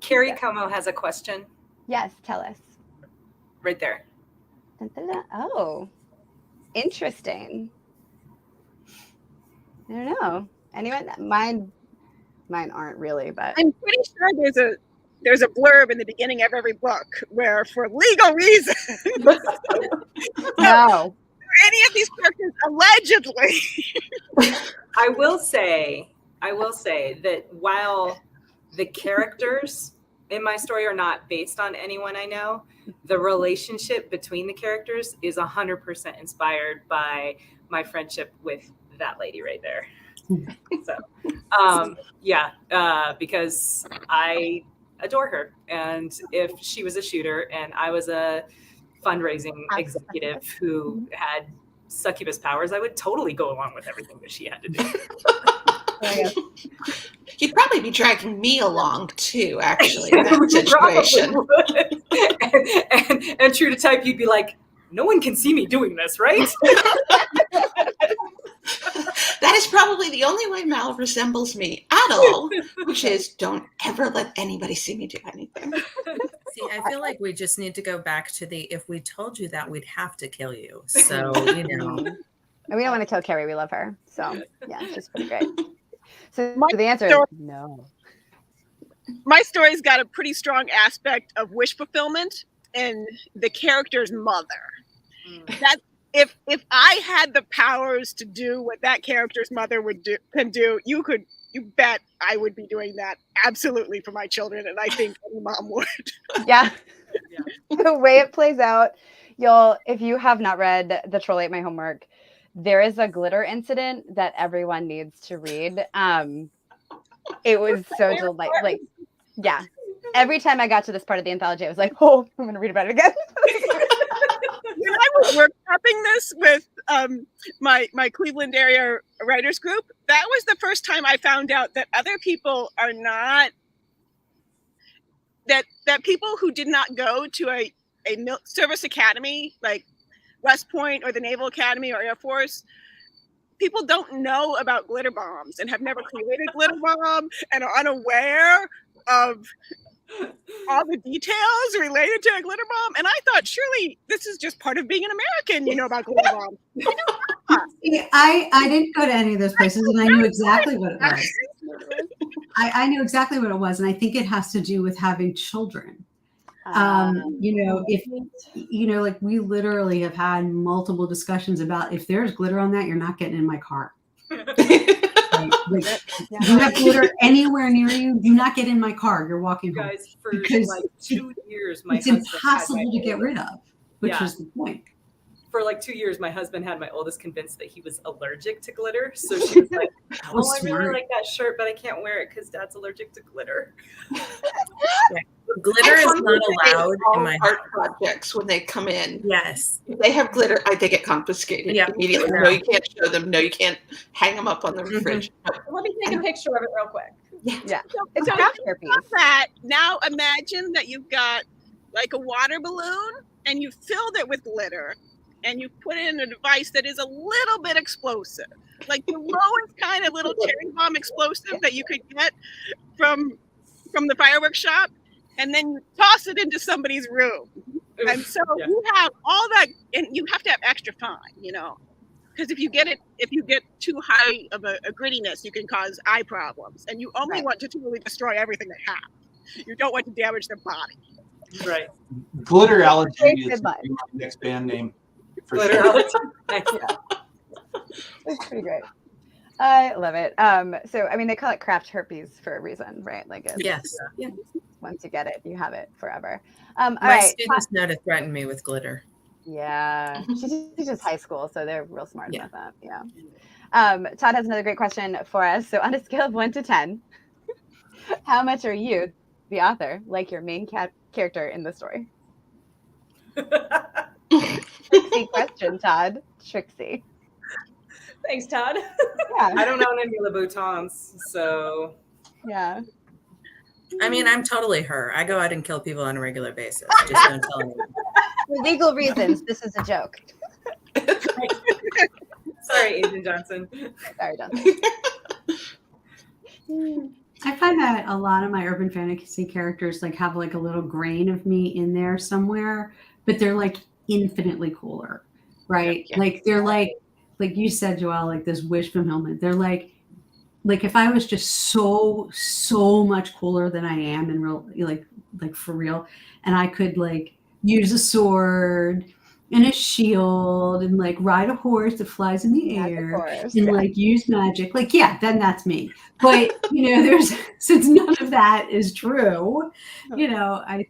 Carrie Como has a question. Yes, tell us. Right there. Dun, dun, dun. Oh, interesting. I don't know. Anyone? Mine aren't really, but I'm pretty sure there's a blurb in the beginning of every book where, for legal reasons, no. any of these characters allegedly. I will say that while the characters in my story are not based on anyone I know, the relationship between the characters is 100% inspired by my friendship with that lady right there. So, because I adore her. And if she was a shooter and I was a fundraising executive who had succubus powers, I would totally go along with everything that she had to do. You'd probably be dragging me along too, actually, in that situation. and true to type, you'd be like, no one can see me doing this, right? That is probably the only way Mal resembles me at all, which is don't ever let anybody see me do anything. See, I feel like we just need to go back to if we told you that, we'd have to kill you. So, And we don't want to kill Carrie. We love her. So, yeah, she's pretty great. So the answer is no. My story's got a pretty strong aspect of wish fulfillment and the character's mother. That if I had the powers to do what that character's mother can do, you bet I would be doing that absolutely for my children, and I think any mom would. Yeah. The way it plays out, if you have not read The Troll Ate My Homework, there is a glitter incident that everyone needs to read. It was so delightful. Like, yeah. Every time I got to this part of the anthology, I was like, oh, I'm going to read about it again. When I was workshopping this with my Cleveland area writers group, that was the first time I found out that other people are not, that people who did not go to a service academy like West Point or the Naval Academy or Air Force, people don't know about glitter bombs and have never created a glitter bomb and are unaware of all the details related to a glitter bomb. And I thought, surely this is just part of being an American, you know about glitter bombs. I didn't go to any of those places, and I knew exactly what it was. I knew exactly what it was, and I think it has to do with having children. Like we literally have had multiple discussions about, if there's glitter on that, you're not getting in my car. You have glitter anywhere near you, do not get in my car. You're walking home. Guys, for like 2 years, it's impossible to get rid of, which is the point. For like 2 years, my husband had my oldest convinced that he was allergic to glitter. So she was like, I really like that shirt, but I can't wear it because Dad's allergic to glitter. Glitter is not allowed in my art projects when they come in. Yes. If they have glitter, they get confiscated immediately. No, you can't show them. No, you can't hang them up on the fridge. Let me take a picture of it real quick. Yeah. It's a craft that. Now imagine that you've got like a water balloon and you filled it with glitter and you put in a device that is a little bit explosive. Like the lowest kind of little cherry bomb explosive that you could get from the fireworks shop. And then you toss it into somebody's room. And so you have all that, and you have to have extra fun, because if you get too high of a grittiness, you can cause eye problems. And you only want to totally destroy everything they have. You don't want to damage their body. Right. Glitter Allergy is the next band name. For Glitter sure. Allergy. It's pretty great. I love it. So, I mean, they call it craft herpes for a reason, right? Like, yes. Yeah. Once you get it, you have it forever. My students know to threaten me with glitter. Yeah. She teaches high school, so they're real smart about that. Yeah. Todd has another great question for us. So on a scale of 1 to 10, How much are you, the author, like your main character in the story? Trixie question, Todd. Trixie. Thanks, Todd. Yeah. I don't own any Louboutins, so Yeah. I mean, I'm totally her. I go out and kill people on a regular basis. Just don't tell anyone. For legal reasons, this is a joke. sorry, Agent Johnson. Sorry, Johnson. I find that a lot of my urban fantasy characters like have like a little grain of me in there somewhere, but they're like infinitely cooler, right? Yeah. Like they're like you said, Joelle, like this wish fulfillment. They're like if I was just so much cooler than I am in real, like for real, and I could like use a sword and a shield and like ride a horse that flies in the air and like use magic, like then that's me. But since none of that is true, I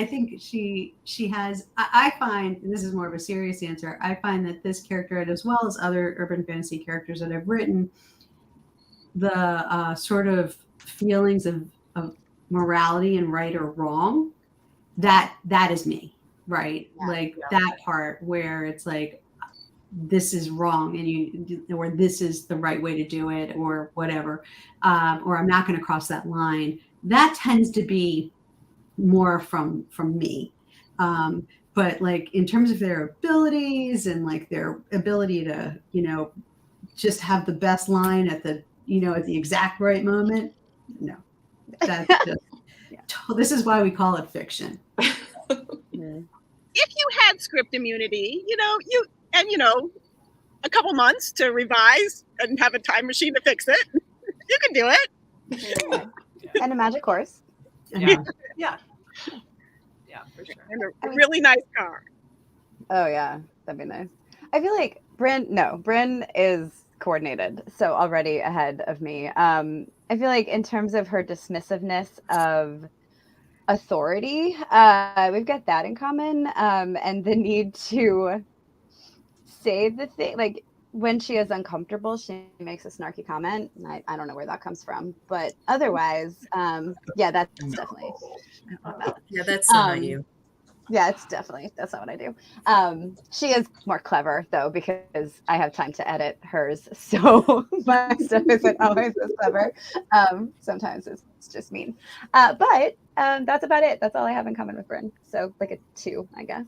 think she has. I find, and this is more of a serious answer, I find that this character, as well as other urban fantasy characters that I've written, the sort of feelings of morality and right or wrong, that is me, right? That part where it's like, this is wrong or this is the right way to do it or whatever, or I'm not going to cross that line. That tends to be more from me. But like in terms of their abilities and like their ability to, just have the best line at the exact right moment. No, that's just, this is why we call it fiction. If you had script immunity, a couple months to revise and have a time machine to fix it, you can do it. And a magic horse. Yeah, for sure. And a really nice car. Oh yeah, that'd be nice. I feel like Bryn is coordinated, so already ahead of me. I feel like in terms of her dismissiveness of authority, we've got that in common, and the need to say the thing, like when she is uncomfortable, she makes a snarky comment. I don't know where that comes from, but otherwise, that's definitely. Yeah, that's not you. Yeah, that's not what I do. She is more clever though, because I have time to edit hers, so my stuff isn't always as clever. Sometimes it's just mean. But that's about it. That's all I have in common with Bryn. So like a 2, I guess.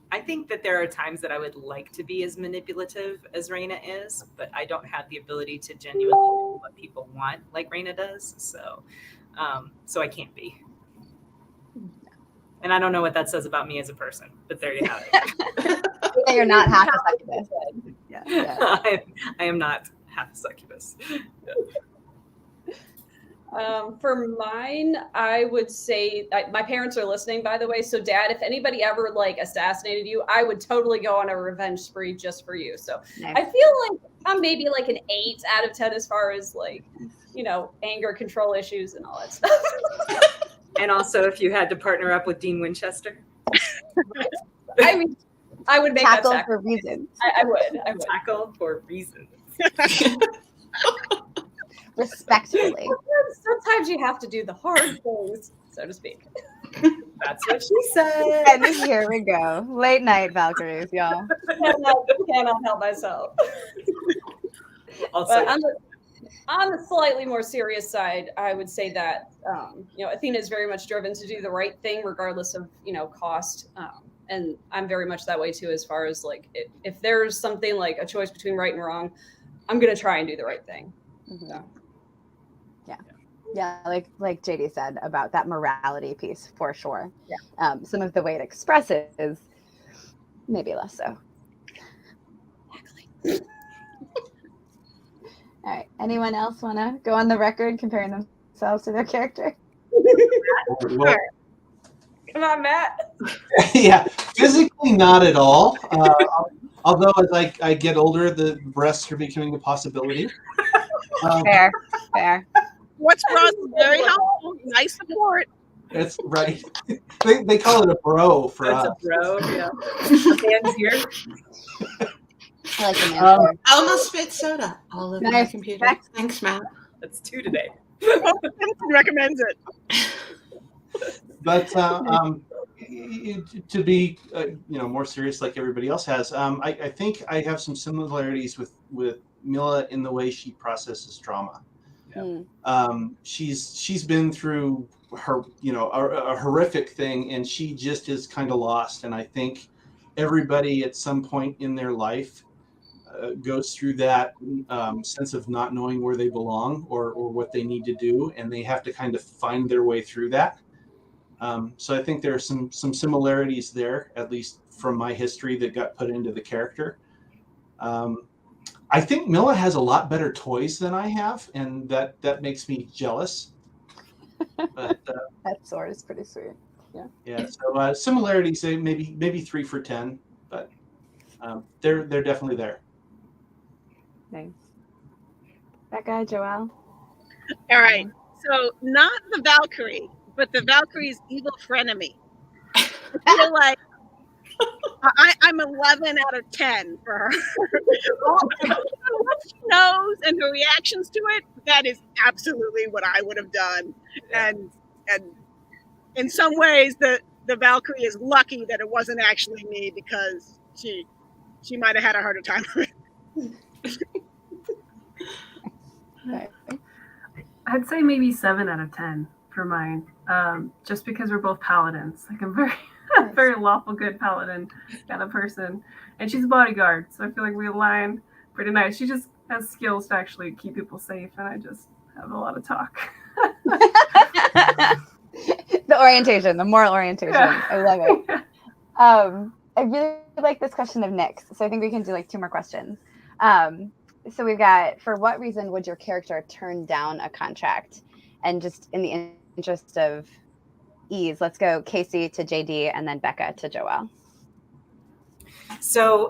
I think that there are times that I would like to be as manipulative as Raina is, but I don't have the ability to genuinely do what people want like Raina does. So I can't be. And I don't know what that says about me as a person, but there you have it. You're not half a succubus. Yeah. I am not half a succubus. For mine, I would say my parents are listening, by the way. So, Dad, if anybody ever like assassinated you, I would totally go on a revenge spree just for you. So, nice. I feel like I'm maybe like an 8 out of 10 as far as like, anger control issues and all that stuff. And also, if you had to partner up with Dean Winchester, I mean, I would make tackle that for reasons. I would tackle for reasons. Respectfully. Sometimes you have to do the hard things, so to speak. That's what she said. And here we go. Late night Valkyries, y'all. Cannot help myself. Also, but on the slightly more serious side, I would say that Athena is very much driven to do the right thing, regardless of cost. And I'm very much that way too, as far as like if there's something like a choice between right and wrong, I'm gonna try and do the right thing. Mm-hmm. So. Yeah, like JD said about that morality piece for sure. Yeah. Some of the way it expresses, maybe less so. Exactly. All right. Anyone else want to go on the record comparing themselves to their character? Well, come on, Matt. Yeah, physically not at all. Although as I get older, the breasts are becoming a possibility. Fair. What's Ross? Very helpful. Nice support. That's right. They call it a bro for us. That's a bro, yeah. Hands here. I like the man. Almost spit soda all over my computer. Thanks, Matt. That's 2 today. Citizen recommends it. But to be more serious, like everybody else has, I think I have some similarities with Mila in the way she processes trauma. She's been through her a horrific thing, and she just is kind of lost. And I think everybody at some point in their life goes through that sense of not knowing where they belong or what they need to do, and they have to kind of find their way through that. So I think there are some similarities there, at least from my history, that got put into the character. I think Mila has a lot better toys than I have, and that makes me jealous. But that sword is pretty sweet. Yeah. Yeah. So similarities, maybe 3 for 10, but they're definitely there. Nice. Becca, Joelle. All right. So not the Valkyrie, but the Valkyrie's evil frenemy. I feel like I'm 11 out of 10 for her. What she knows and her reactions to it, that is absolutely what I would have done. And in some ways, the Valkyrie is lucky that it wasn't actually me, because she might have had a harder time with it. Okay. I'd say maybe 7 out of 10 for mine, just because we're both paladins. Like, I'm very lawful good paladin kind of person, and she's a bodyguard, so I feel like we align pretty nice. She just has skills to actually keep people safe, and I just have a lot of talk. The orientation, the moral orientation. Yeah. I love it. I really like this question of Nick's, so I think we can do like 2 more questions. So we've got, for what reason would your character turn down a contract? And just in the interest of ease, let's go Kacey to JD and then Becca to Joelle. So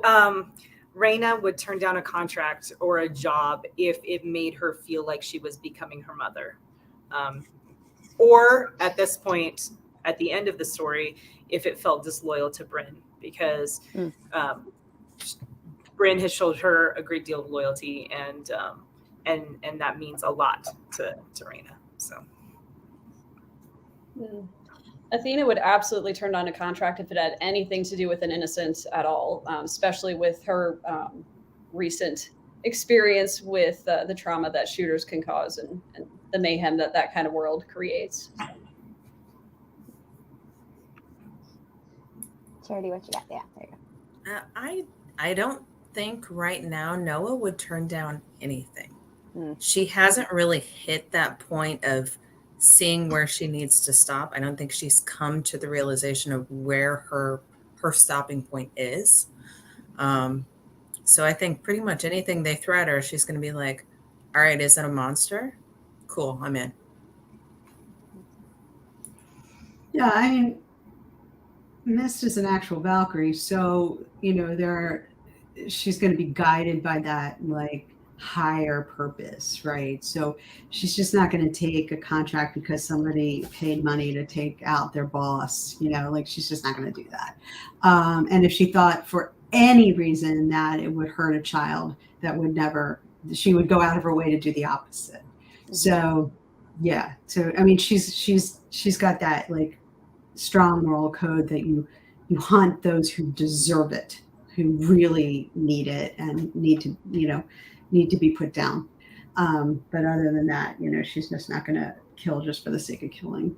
Raina would turn down a contract or a job if it made her feel like she was becoming her mother. Or at this point, at the end of the story, if it felt disloyal to Bryn, because Bryn has showed her a great deal of loyalty, and that means a lot to Raina. So Athena would absolutely turn down a contract if it had anything to do with an innocent at all, especially with her recent experience with the trauma that shooters can cause and the mayhem that kind of world creates. Charity, what you got? Yeah, there you go. I don't think right now Noah would turn down anything. She hasn't really hit that point of seeing where she needs to stop. I don't think she's come to the realization of where her stopping point is. So I think pretty much anything they throw at her, she's going to be like, all right, is it a monster? Cool, I'm in. Yeah, I mean, Mist is an actual Valkyrie, so she's going to be guided by that like higher purpose, right? So she's just not going to take a contract because somebody paid money to take out their boss, she's just not going to do that. And if she thought for any reason that it would hurt a child, she would go out of her way to do the opposite. So yeah, so I mean, she's got that like strong moral code that you hunt those who deserve it, who really need it and need to be put down. But other than that, she's just not going to kill just for the sake of killing.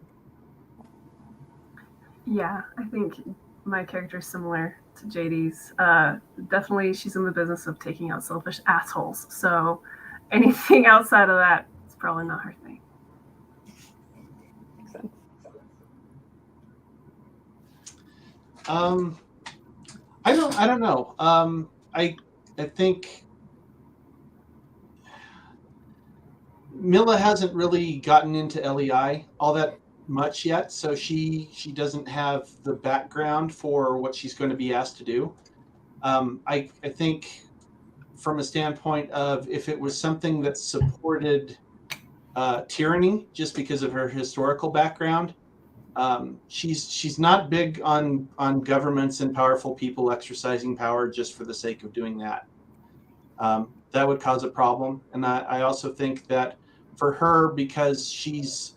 Yeah, I think my character is similar to JD's. Definitely, she's in the business of taking out selfish assholes. So anything outside of that is probably not her thing. Makes sense. I don't know. I think Mila hasn't really gotten into LEI all that much yet, so she doesn't have the background for what she's going to be asked to do. I think from a standpoint of if it was something that supported tyranny just because of her historical background, she's not big on governments and powerful people exercising power just for the sake of doing that. That would cause a problem. And I also think that for her, because she's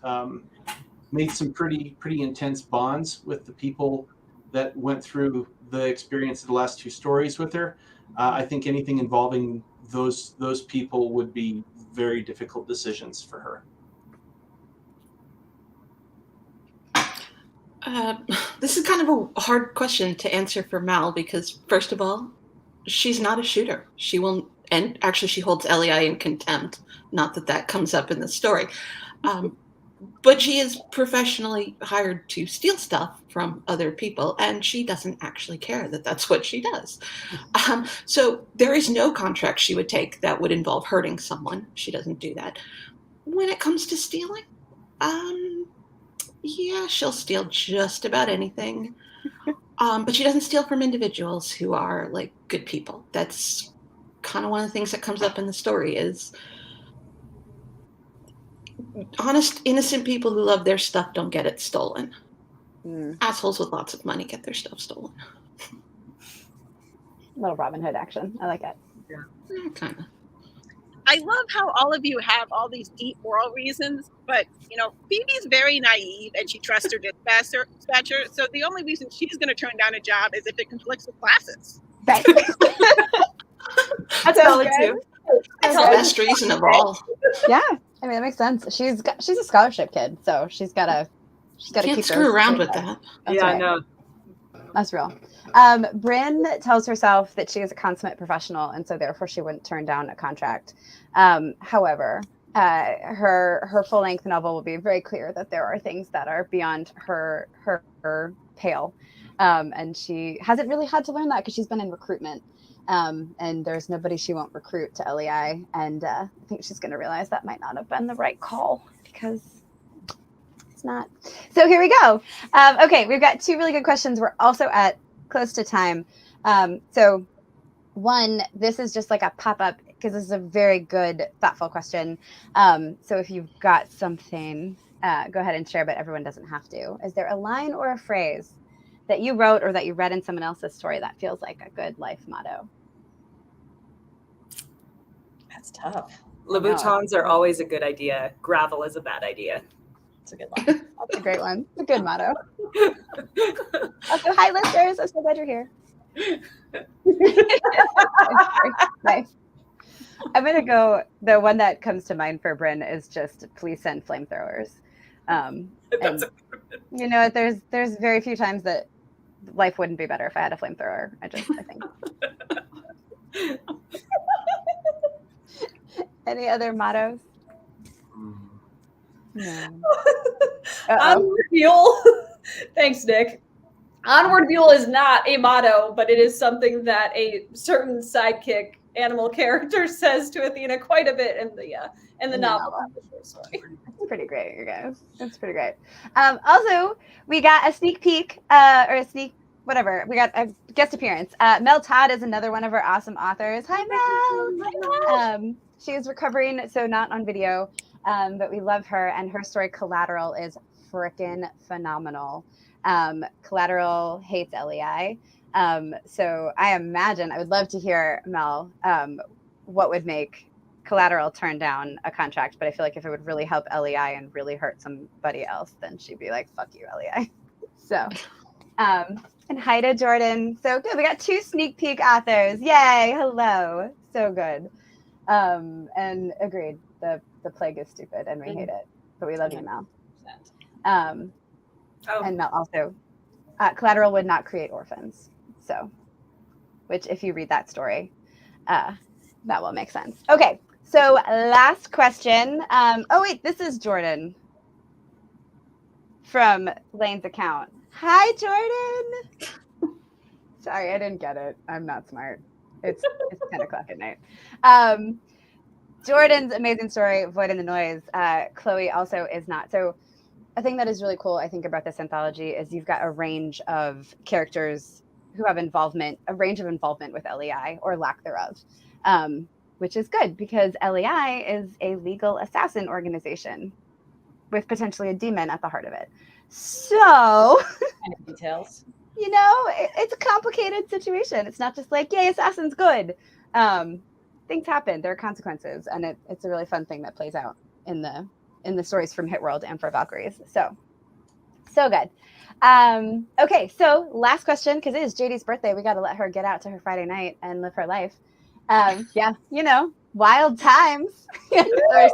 made some pretty intense bonds with the people that went through the experience of the last two stories with her. I think anything involving those people would be very difficult decisions for her. This is kind of a hard question to answer for Mal, because first of all, she's not a shooter. She will, and actually she holds LEI in contempt. Not that that comes up in the story. But she is professionally hired to steal stuff from other people, and she doesn't actually care that that's what she does. So there is no contract she would take that would involve hurting someone. She doesn't do that. When it comes to stealing, yeah, she'll steal just about anything. But she doesn't steal from individuals who are like good people. That's kind of one of the things that comes up in the story is honest, innocent people who love their stuff don't get it stolen. Assholes with lots of money get their stuff stolen. Little Robin Hood action. I like it. Yeah, kind of. I love how all of you have all these deep moral reasons, but you know, Phoebe's very naive and she trusts her dispatcher. So the only reason she's going to turn down a job is if it conflicts with classes. Right. That's valid too. That's the best reason of all. Yeah, I mean that makes sense. She's a scholarship kid, so she's gotta Can't keep screw around with that. That's Yeah, right. no. That's real. Bryn tells herself that she is a consummate professional, and so therefore she wouldn't turn down a contract. However, her full-length novel will be very clear that there are things that are beyond her pale, and she hasn't really had to learn that because she's been in recruitment, and there's nobody she won't recruit to LEI, and I think she's going to realize that might not have been the right call because it's not. So here we go. Okay, we've got two really good questions. We're also at close to time. So one, this is just like a pop-up because this is a very good, thoughtful question. So if you've got something, go ahead and share, but everyone doesn't have to. Is there a line or a phrase that you wrote or that you read in someone else's story that feels like a good life motto? That's tough. Louboutins are always a good idea. Gravel is a bad idea. That's a good line. That's a great one. It's a good motto. Also, hi, listeners. I'm so glad you're here. Nice. I'm going to go, the one that comes to mind for Bryn is just please send flamethrowers. And, you know, there's very few times that life wouldn't be better if I had a flamethrower. I think. Any other mottos? No. Onward Mule. Thanks, Nick. Onward Mule is not a motto, but it is something that a certain sidekick animal character says to Athena quite a bit in the novel. That's pretty great, you guys. That's pretty great. Also, we got a sneak peek, or a sneak, whatever. We got a guest appearance. Mel Todd is another one of our awesome authors. Hi, Mel. Hi, Mel. She is recovering, so not on video, but we love her, and her story Collateral is freaking phenomenal. Collateral hates LEI. So I imagine, I would love to hear, Mel, what would make Collateral turn down a contract, but I feel like if it would really help LEI and really hurt somebody else, then she'd be like, fuck you, LEI. So, and hi to Jordan. So good. We got two sneak peek authors. Yay. Hello. So good. And agreed. The plague is stupid and we hate it, but we love you, Mel. And Mel also, Collateral would not create orphans. So, which if you read that story, that will make sense. Okay. So last question. Oh wait, this is Jordan from Lane's account. Hi, Jordan. Sorry, I didn't get it. I'm not smart. It's 10 o'clock at night. Jordan's amazing story, Void in the Noise. Chloe also is not. So a thing that is really cool, I think, about this anthology is you've got a range of characters who have a range of involvement with LEI or lack thereof, which is good because LEI is a legal assassin organization with potentially a demon at the heart of it. So, details. You know, it's a complicated situation. It's not just like, yay, assassin's good. Things happen. There are consequences, and it's a really fun thing that plays out. in the stories from Hit World and for Valkyries. So good. Okay, so last question, because it is JD's birthday. We got to let her get out to her Friday night and live her life. Yeah, wild times. That's right.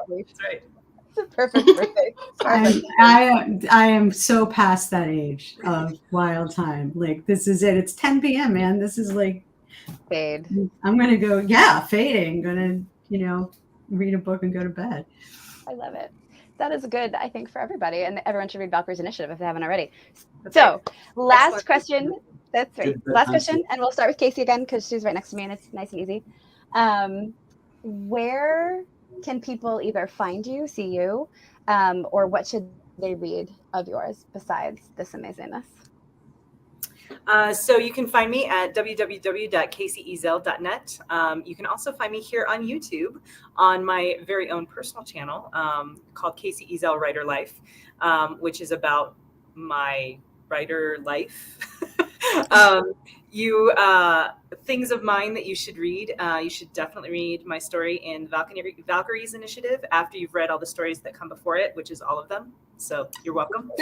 It's a perfect birthday. I am so past that age of wild time. Like, this is it. It's 10 p.m., man. This is like fade. I'm gonna go, fading. Gonna, read a book and go to bed. I love it. That is good, I think, for everybody, and everyone should read Valkyrie's Initiative if they haven't already. So, last question. That's right. Last question, and we'll start with Kacey again because she's right next to me, and it's nice and easy. Where can people either find you, see you, or what should they read of yours besides this amazingness? So you can find me at www.kaceyezell.net. You can also find me here on YouTube on my very own personal channel called Kacey Ezell Writer Life, which is about my writer life. Things of mine that you should read. You should definitely read my story in Valkyries Initiative after you've read all the stories that come before it, which is all of them. So you're welcome.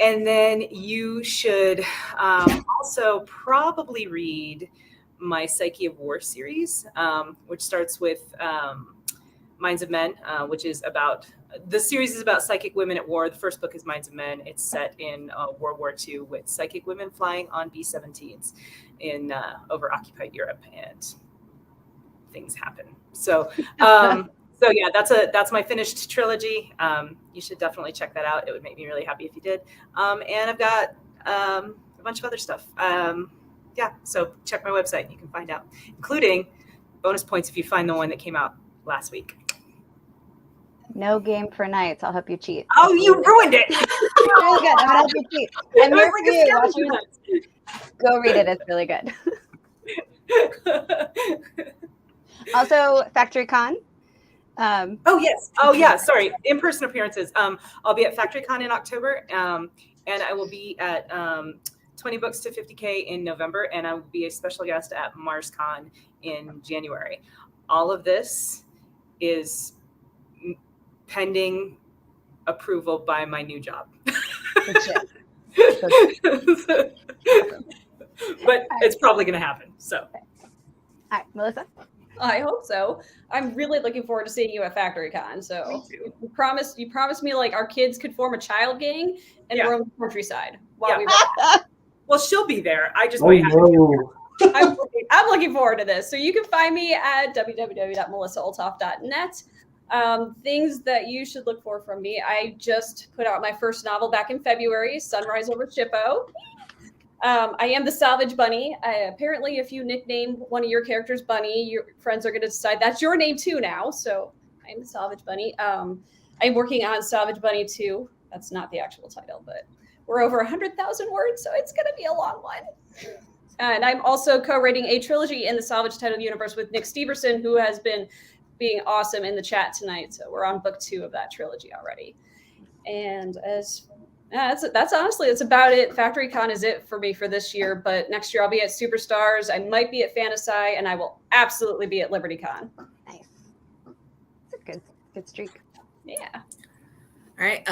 And then you should also probably read my Psyche of War series, which starts with Minds of Men, which is about, the series is about psychic women at war. The first book is Minds of Men. It's set in World War II with psychic women flying on B-17s in over occupied Europe, and things happen. So, so yeah, that's my finished trilogy. You should definitely check that out. It would make me really happy if you did. And I've got a bunch of other stuff. So check my website. You can find out, including bonus points if you find the one that came out last week. No Game for Nights. I'll help you cheat. Oh, you ruined it. Really good. I'm gonna help you cheat. I'm here for you. Go read it. It's really good. Also, Factory Con. Oh yes. Oh yeah. Sorry. In-person appearances. I'll be at Factory Con in October, and I will be at 20 Books to 50K in November, and I will be a special guest at MarsCon in January. All of this is pending approval by my new job. But it's probably going to happen. So. All right, Melissa. I hope so. I'm really looking forward to seeing you at Factory Con. So you promised me like our kids could form a child gang and roam the countryside while we were. Well, she'll be there. I just I'm looking forward to this. So you can find me at www.melissaolthoff.net. Things that you should look for from me. I just put out my first novel back in February, Sunrise Over Shippo. I am the Salvage Bunny. Apparently, if you nickname one of your characters Bunny, your friends are going to decide that's your name too now. So I'm the Salvage Bunny. I'm working on Salvage Bunny 2. That's not the actual title, but we're over 100,000 words, so it's going to be a long one. And I'm also co-writing a trilogy in the Salvage title universe with Nick Steverson, who has been being awesome in the chat tonight. So we're on book 2 of that trilogy already. And that's honestly, it's about it. Factory Con is it for me for this year, but next year I'll be at Superstars. I might be at Fantasy, and I will absolutely be at Liberty Con. Nice. It's a good streak. Yeah. All right.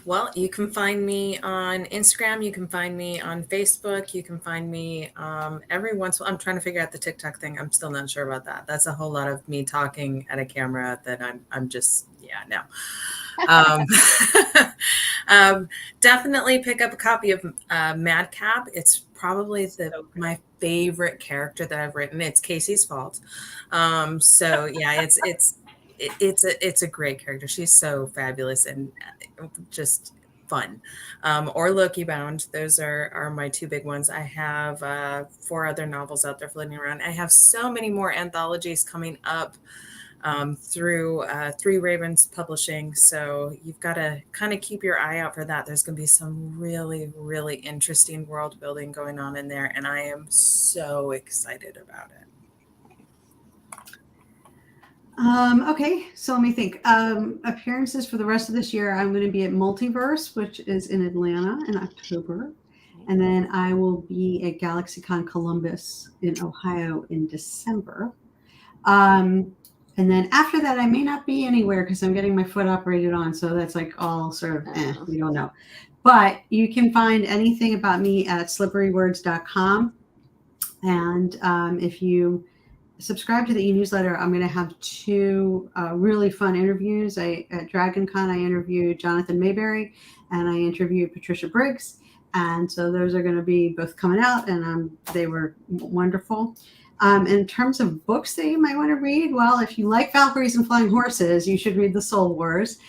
Well, you can find me on Instagram. You can find me on Facebook. You can find me every once in a while. I'm trying to figure out the TikTok thing. I'm still not sure about that. That's a whole lot of me talking at a camera that I'm just, no. Definitely pick up a copy of Madcap. It's probably my favorite character that I've written. It's Kacey's fault. So yeah, it's a great character. She's so fabulous and just fun. Or Loki Bound. Those are my 2 big ones. I have 4 other novels out there floating around. I have so many more anthologies coming up through Three Ravens Publishing. So you've got to kind of keep your eye out for that. There's going to be some really, really interesting world building going on in there. And I am so excited about it. Okay, so let me think. Appearances for the rest of this year, I'm going to be at Multiverse, which is in Atlanta in October. And then I will be at GalaxyCon Columbus in Ohio in December. And then after that, I may not be anywhere because I'm getting my foot operated on. So that's like all sort of, we don't know. But you can find anything about me at slipperywords.com. And if you subscribe to the e-newsletter, I'm going to have 2 really fun interviews. At DragonCon, I interviewed Jonathan Mayberry and I interviewed Patricia Briggs. And so those are going to be both coming out, and they were wonderful. In terms of books that you might want to read, well, if you like Valkyries and Flying Horses, you should read The Soul Wars.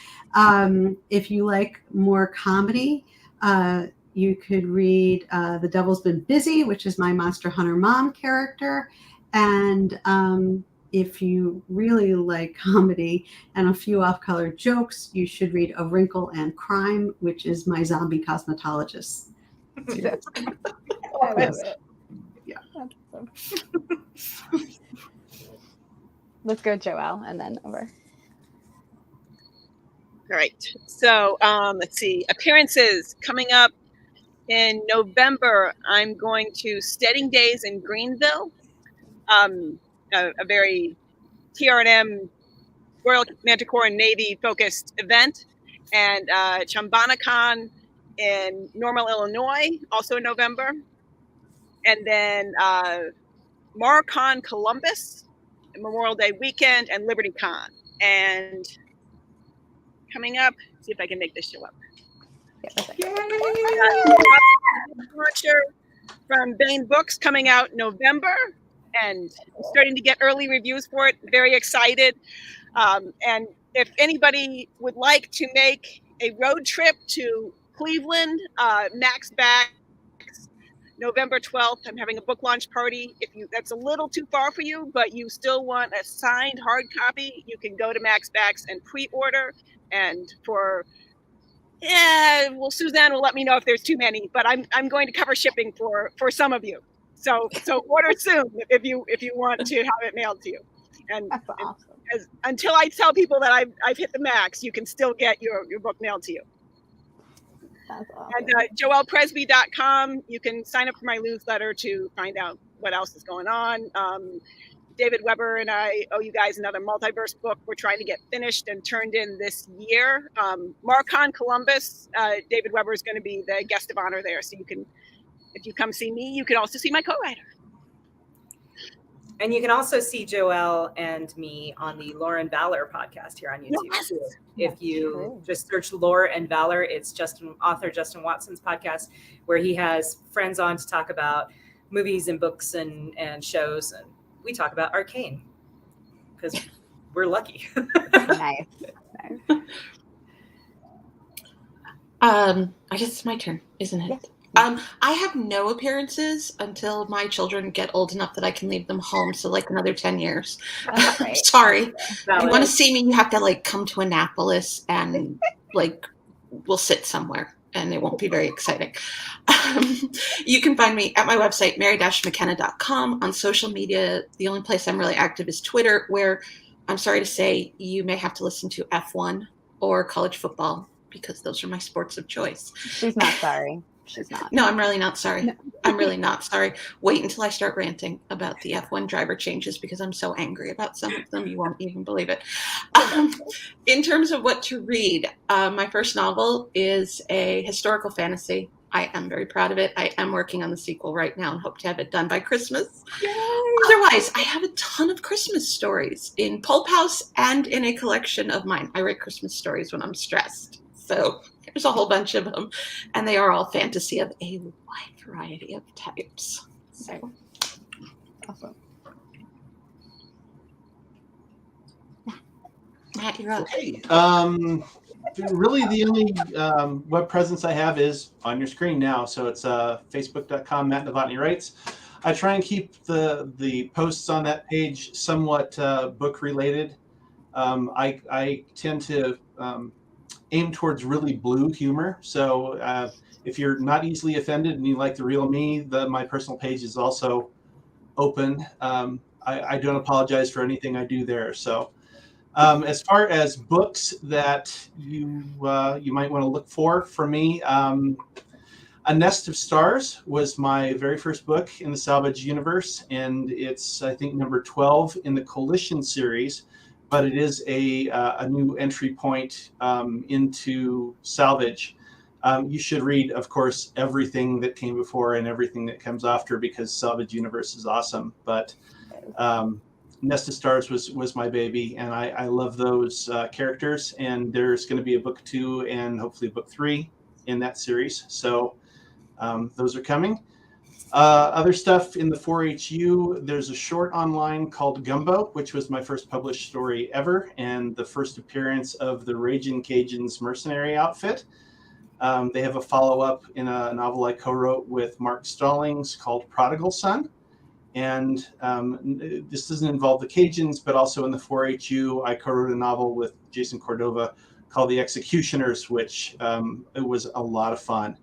If you like more comedy, you could read The Devil's Been Busy, which is my Monster Hunter mom character. And if you really like comedy and a few off-color jokes, you should read A Wrinkle and Crime, which is my zombie cosmetologist. I love it. Yeah. Awesome. Let's go, Joelle, and then over. Great. So let's see. Appearances coming up in November. I'm going to Steading Days in Greenville, a very TRNM, Royal Manticore and Navy focused event, and ChambanaCon in Normal, Illinois, also in November, and then MarCon Columbus, Memorial Day weekend, and LibertyCon. And coming up, see if I can make this show up. Launcher from Bain Books coming out November, and starting to get early reviews for it. Very excited. And if anybody would like to make a road trip to Cleveland, Max Backs, November 12th, I'm having a book launch party. If that's a little too far for you, but you still want a signed hard copy, you can go to Max Backs and pre-order. And Suzanne will let me know if there's too many, but I'm going to cover shipping for some of you. So order soon if you want to have it mailed to you. And that's awesome. Until I tell people that I've hit the max, you can still get your book mailed to you. That's awesome. And JoellePresby.com, you can sign up for my newsletter to find out what else is going on. David Weber and I owe you guys another multiverse book we're trying to get finished and turned in this year. MarCon Columbus, David Weber is going to be the guest of honor there. So you can, if you come see me, you can also see my co-writer. And you can also see Joelle and me on the Lore and Valor podcast here on YouTube. Yes. If you just search Lore and Valor, it's author Justin Watson's podcast, where he has friends on to talk about movies and books and shows. And we talk about Arcane because we're lucky. Nice. I guess it's my turn, isn't it? Yeah. I have no appearances until my children get old enough that I can leave them home. So like another 10 years. Right. Sorry. If you want to see me, you have to like come to Annapolis and like we'll sit somewhere and it won't be very exciting. You can find me at my website, mary-mckenna.com. On social media, the only place I'm really active is Twitter, where I'm sorry to say you may have to listen to F1 or college football because those are my sports of choice. She's not sorry. She's not. No, I'm really not sorry. No. I'm really not sorry. Wait until I start ranting about the F1 driver changes because I'm so angry about some of them. You won't even believe it. In terms of what to read, my first novel is a historical fantasy. I am very proud of it. I am working on the sequel right now and hope to have it done by Christmas. Yay! Otherwise, I have a ton of Christmas stories in Pulp House and in a collection of mine. I write Christmas stories when I'm stressed. So there's a whole bunch of them, and they are all fantasy of a wide variety of types. So, Awesome. Matt, you're up. Okay. Really, the only web presence I have is on your screen now. So it's facebook.com, Matt Novotny Writes. I try and keep the posts on that page somewhat book related. I tend to aim towards really blue humor. So if you're not easily offended and you like the real me, my personal page is also open. I don't apologize for anything I do there. So as far as books that you might want to look for me, A Nest of Stars was my very first book in the Salvage universe, and it's, I think, number 12 in the Coalition series, but it is a new entry point into salvage. You should read, of course, everything that came before and everything that comes after, because Salvage Universe is awesome. But Nest of Stars was my baby, and I love those characters. And there's going to be a book 2 and hopefully book 3 in that series. So those are coming. Other stuff in the 4HU, there's a short online called Gumbo, which was my first published story ever, and the first appearance of the Raging Cajuns mercenary outfit. They have a follow-up in a novel I co-wrote with Mark Stallings called Prodigal Son. And this doesn't involve the Cajuns, but also in the 4HU, I co-wrote a novel with Jason Cordova called The Executioners, which it was a lot of fun.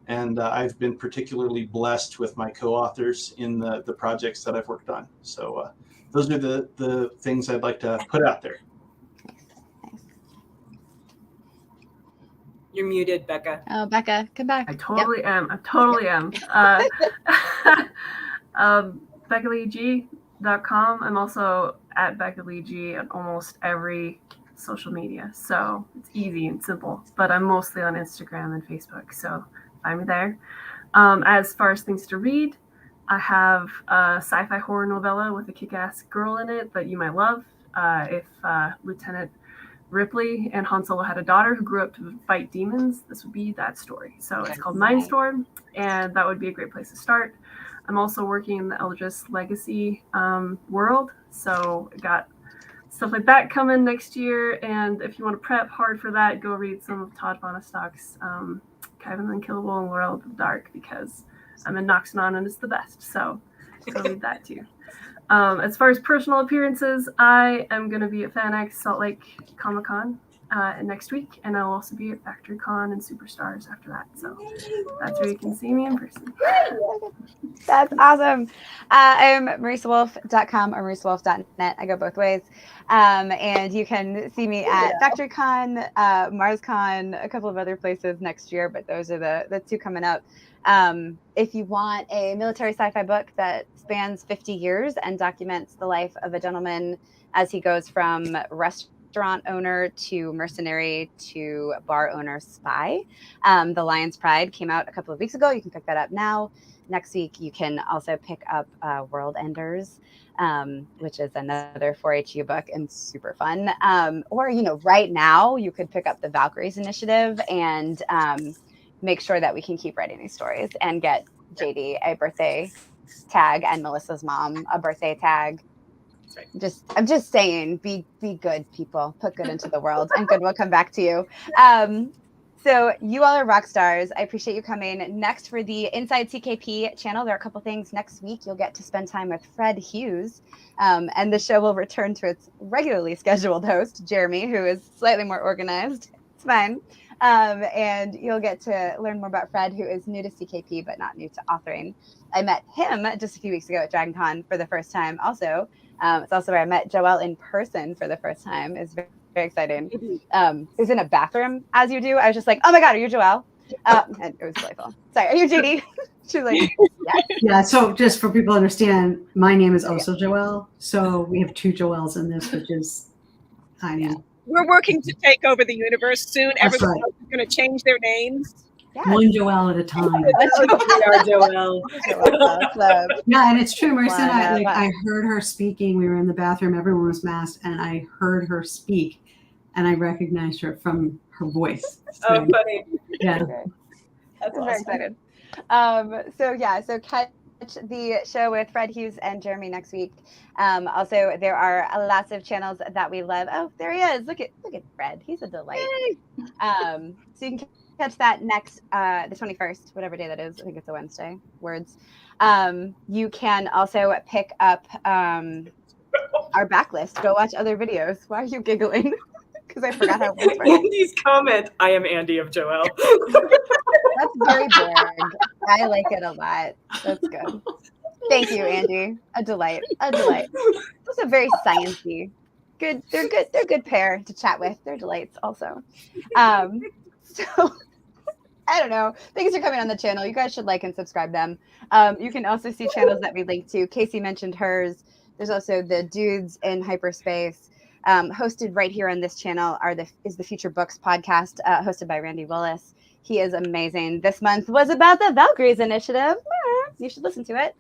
And I've been particularly blessed with my co-authors in the projects that I've worked on. So those are the things I'd like to put out there. You're muted, Becca. Oh, Becca, come back. I totally am. I totally am. BeccaLeeG.com. I'm also at BeccaLeeG at almost every social media. So it's easy and simple. But I'm mostly on Instagram and Facebook. So find me there. As far as things to read, I have a sci-fi horror novella with a kick-ass girl in it that you might love. If Lieutenant Ripley and Han Solo had a daughter who grew up to fight demons, this would be that story. So it's called Mindstorm, and that would be a great place to start. I'm also working in the Eldris Legacy world, so I got stuff like that coming next year. And if you want to prep hard for that, go read some of Todd Vonnestock's Kevin the Unkillable and World of the Dark, because I'm in Noxanon and it's the best. So go read that too. As far as personal appearances, I am going to be at FanX Salt Lake Comic-Con next week, and I'll also be at Factory Con and Superstars after that. So that's where you can see me in person. That's awesome. I'm MarisaWolf.com or MarisaWolf.net. I go both ways. And you can see me at Factory Con, MarsCon, a couple of other places next year, but those are the 2 coming up. If you want a military sci-fi book that spans 50 years and documents the life of a gentleman as he goes from restaurant owner to mercenary to bar owner spy, The Lion's Pride came out a couple of weeks ago. You can pick that up now. Next week, you can also pick up World Enders, which is another 4HU book and super fun. Or, right now, you could pick up the Valkyries initiative and make sure that we can keep writing these stories and get JD a birthday tag and Melissa's mom a birthday tag. Right. I'm just saying, be good, people. Put good into the world, and good will come back to you. So you all are rock stars. I appreciate you coming. Next, for the Inside CKP channel, there are a couple things. Next week, you'll get to spend time with Fred Hughes, and the show will return to its regularly scheduled host, Jeremy, who is slightly more organized. It's fine. And you'll get to learn more about Fred, who is new to CKP, but not new to authoring. I met him just a few weeks ago at Dragon Con for the first time also. It's also where I met Joelle in person for the first time. It's very, very exciting. It was in a bathroom, as you do. I was just like, oh my God, are you Joelle? And it was delightful. Sorry, are you JD? She was like, yes. Yeah, so just for people to understand, my name is also Joelle. So we have 2 Joelles in this, which is tiny. Yeah. We're working to take over the universe soon. That's Everybody right. else is going to change their names. Yes. One Joelle at a time. Joelle. Yeah, and it's true. Marisa and I heard her speaking. We were in the bathroom. Everyone was masked, and I heard her speak, and I recognized her from her voice. So, oh, funny. Yeah. That's awesome. Very excited. So catch the show with Fred Hughes and Jeremy next week. Also, there are lots of channels that we love. Oh, there he is. Look at Fred. He's a delight. So you can catch that next the 21st, whatever day that is. I think it's a Wednesday. Words. You can also pick up our backlist. Go watch other videos. Why are you giggling? Because I forgot how it works. Andy's comment, I am Andy of Joelle. That's very big. I like it a lot. That's good. Thank you, Andy. A delight. Also very sciencey. Good. They're good. They're a good pair to chat with. They're delights also. So I don't know. Things are coming on the channel. You guys should like and subscribe them. You can also see channels that we link to. Kacey mentioned hers. There's also the Dudes in Hyperspace. hosted right here on this channel is the Future Books podcast, hosted by Randy Willis. He is amazing. This month was about the Valkyries initiative. You should listen to it.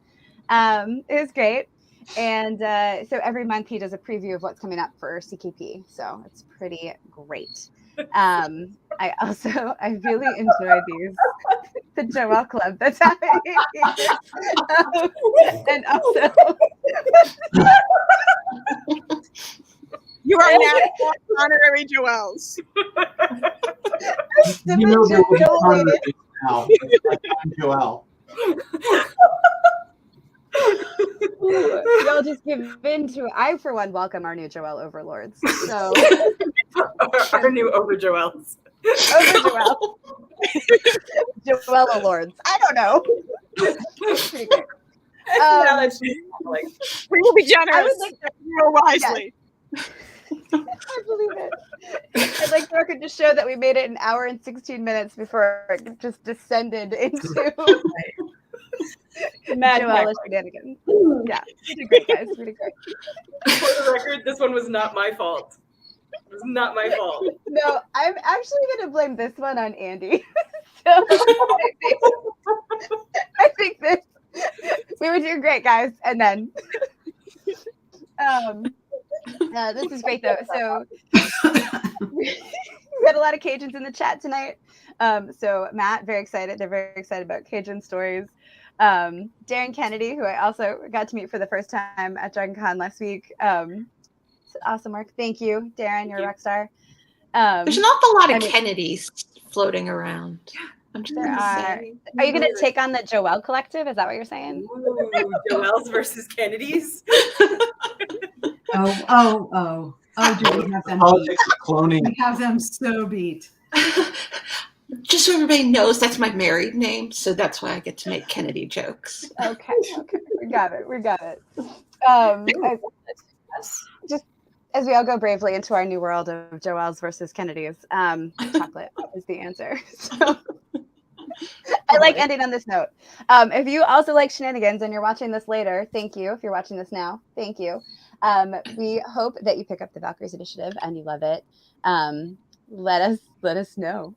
It was great. And so every month he does a preview of what's coming up for CKP. So it's pretty great. I really enjoy these. The Joelle Club that's happening here. And also you are now honorary Joelles. You know there will be part of it now. I'm Joelle. Y'all just give in to it. I, for one, welcome our new Joelle overlords. So our new over Joelles. Over Joelle. Joelle lords. I don't know. Pretty great. We will be generous. Real wisely. Yes. I believe it. I'd like the record to show that we made it an hour and 16 minutes before it just descended into Joelle shenanigans. Yeah, pretty great, guys. Pretty great. For the record, this one was not my fault. It was not my fault. No, I'm actually going to blame this one on Andy. So I think this we were doing great, guys, and then this is great though. So we had a lot of Cajuns in the chat tonight. So Matt, very excited. They're very excited about Cajun stories. Darren Kennedy, who I also got to meet for the first time at Dragon Con last week. Awesome work. Thank you, Darren. You're a rock star. There's an awful lot of Kennedys floating around. I'm just gonna say. Are you going to take on the Joelle Collective? Is that what you're saying? Ooh, Joelles versus Kennedys. Oh, do we have them beat? Cloning. We have them so beat. Just so everybody knows, that's my married name, so that's why I get to make Kennedy jokes. Okay. We got it. Just as we all go bravely into our new world of Joelles versus Kennedys, chocolate is the answer. So I like ending on this note. If you also like shenanigans and you're watching this later, thank you. If you're watching this now, thank you. We hope that you pick up the Valkyries Initiative and you love it. Let us know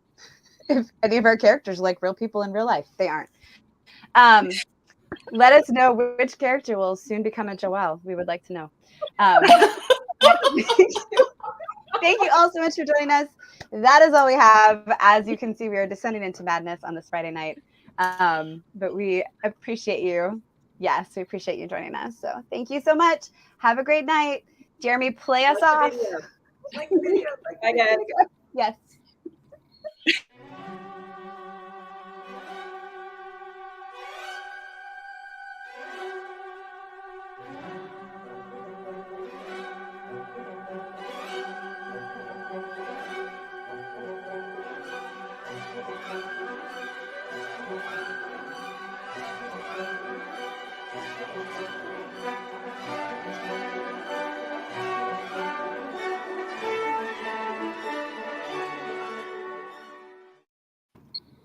if any of our characters are like real people in real life. They aren't. Let us know which character will soon become a Joelle. We would like to know. Thank you all so much for joining us. That is all we have. As you can see, we are descending into madness on this Friday night. But we appreciate you. Yes, we appreciate you joining us. So thank you so much. Have a great night. Jeremy, play us off. Like the video. Bye, guys. Yes.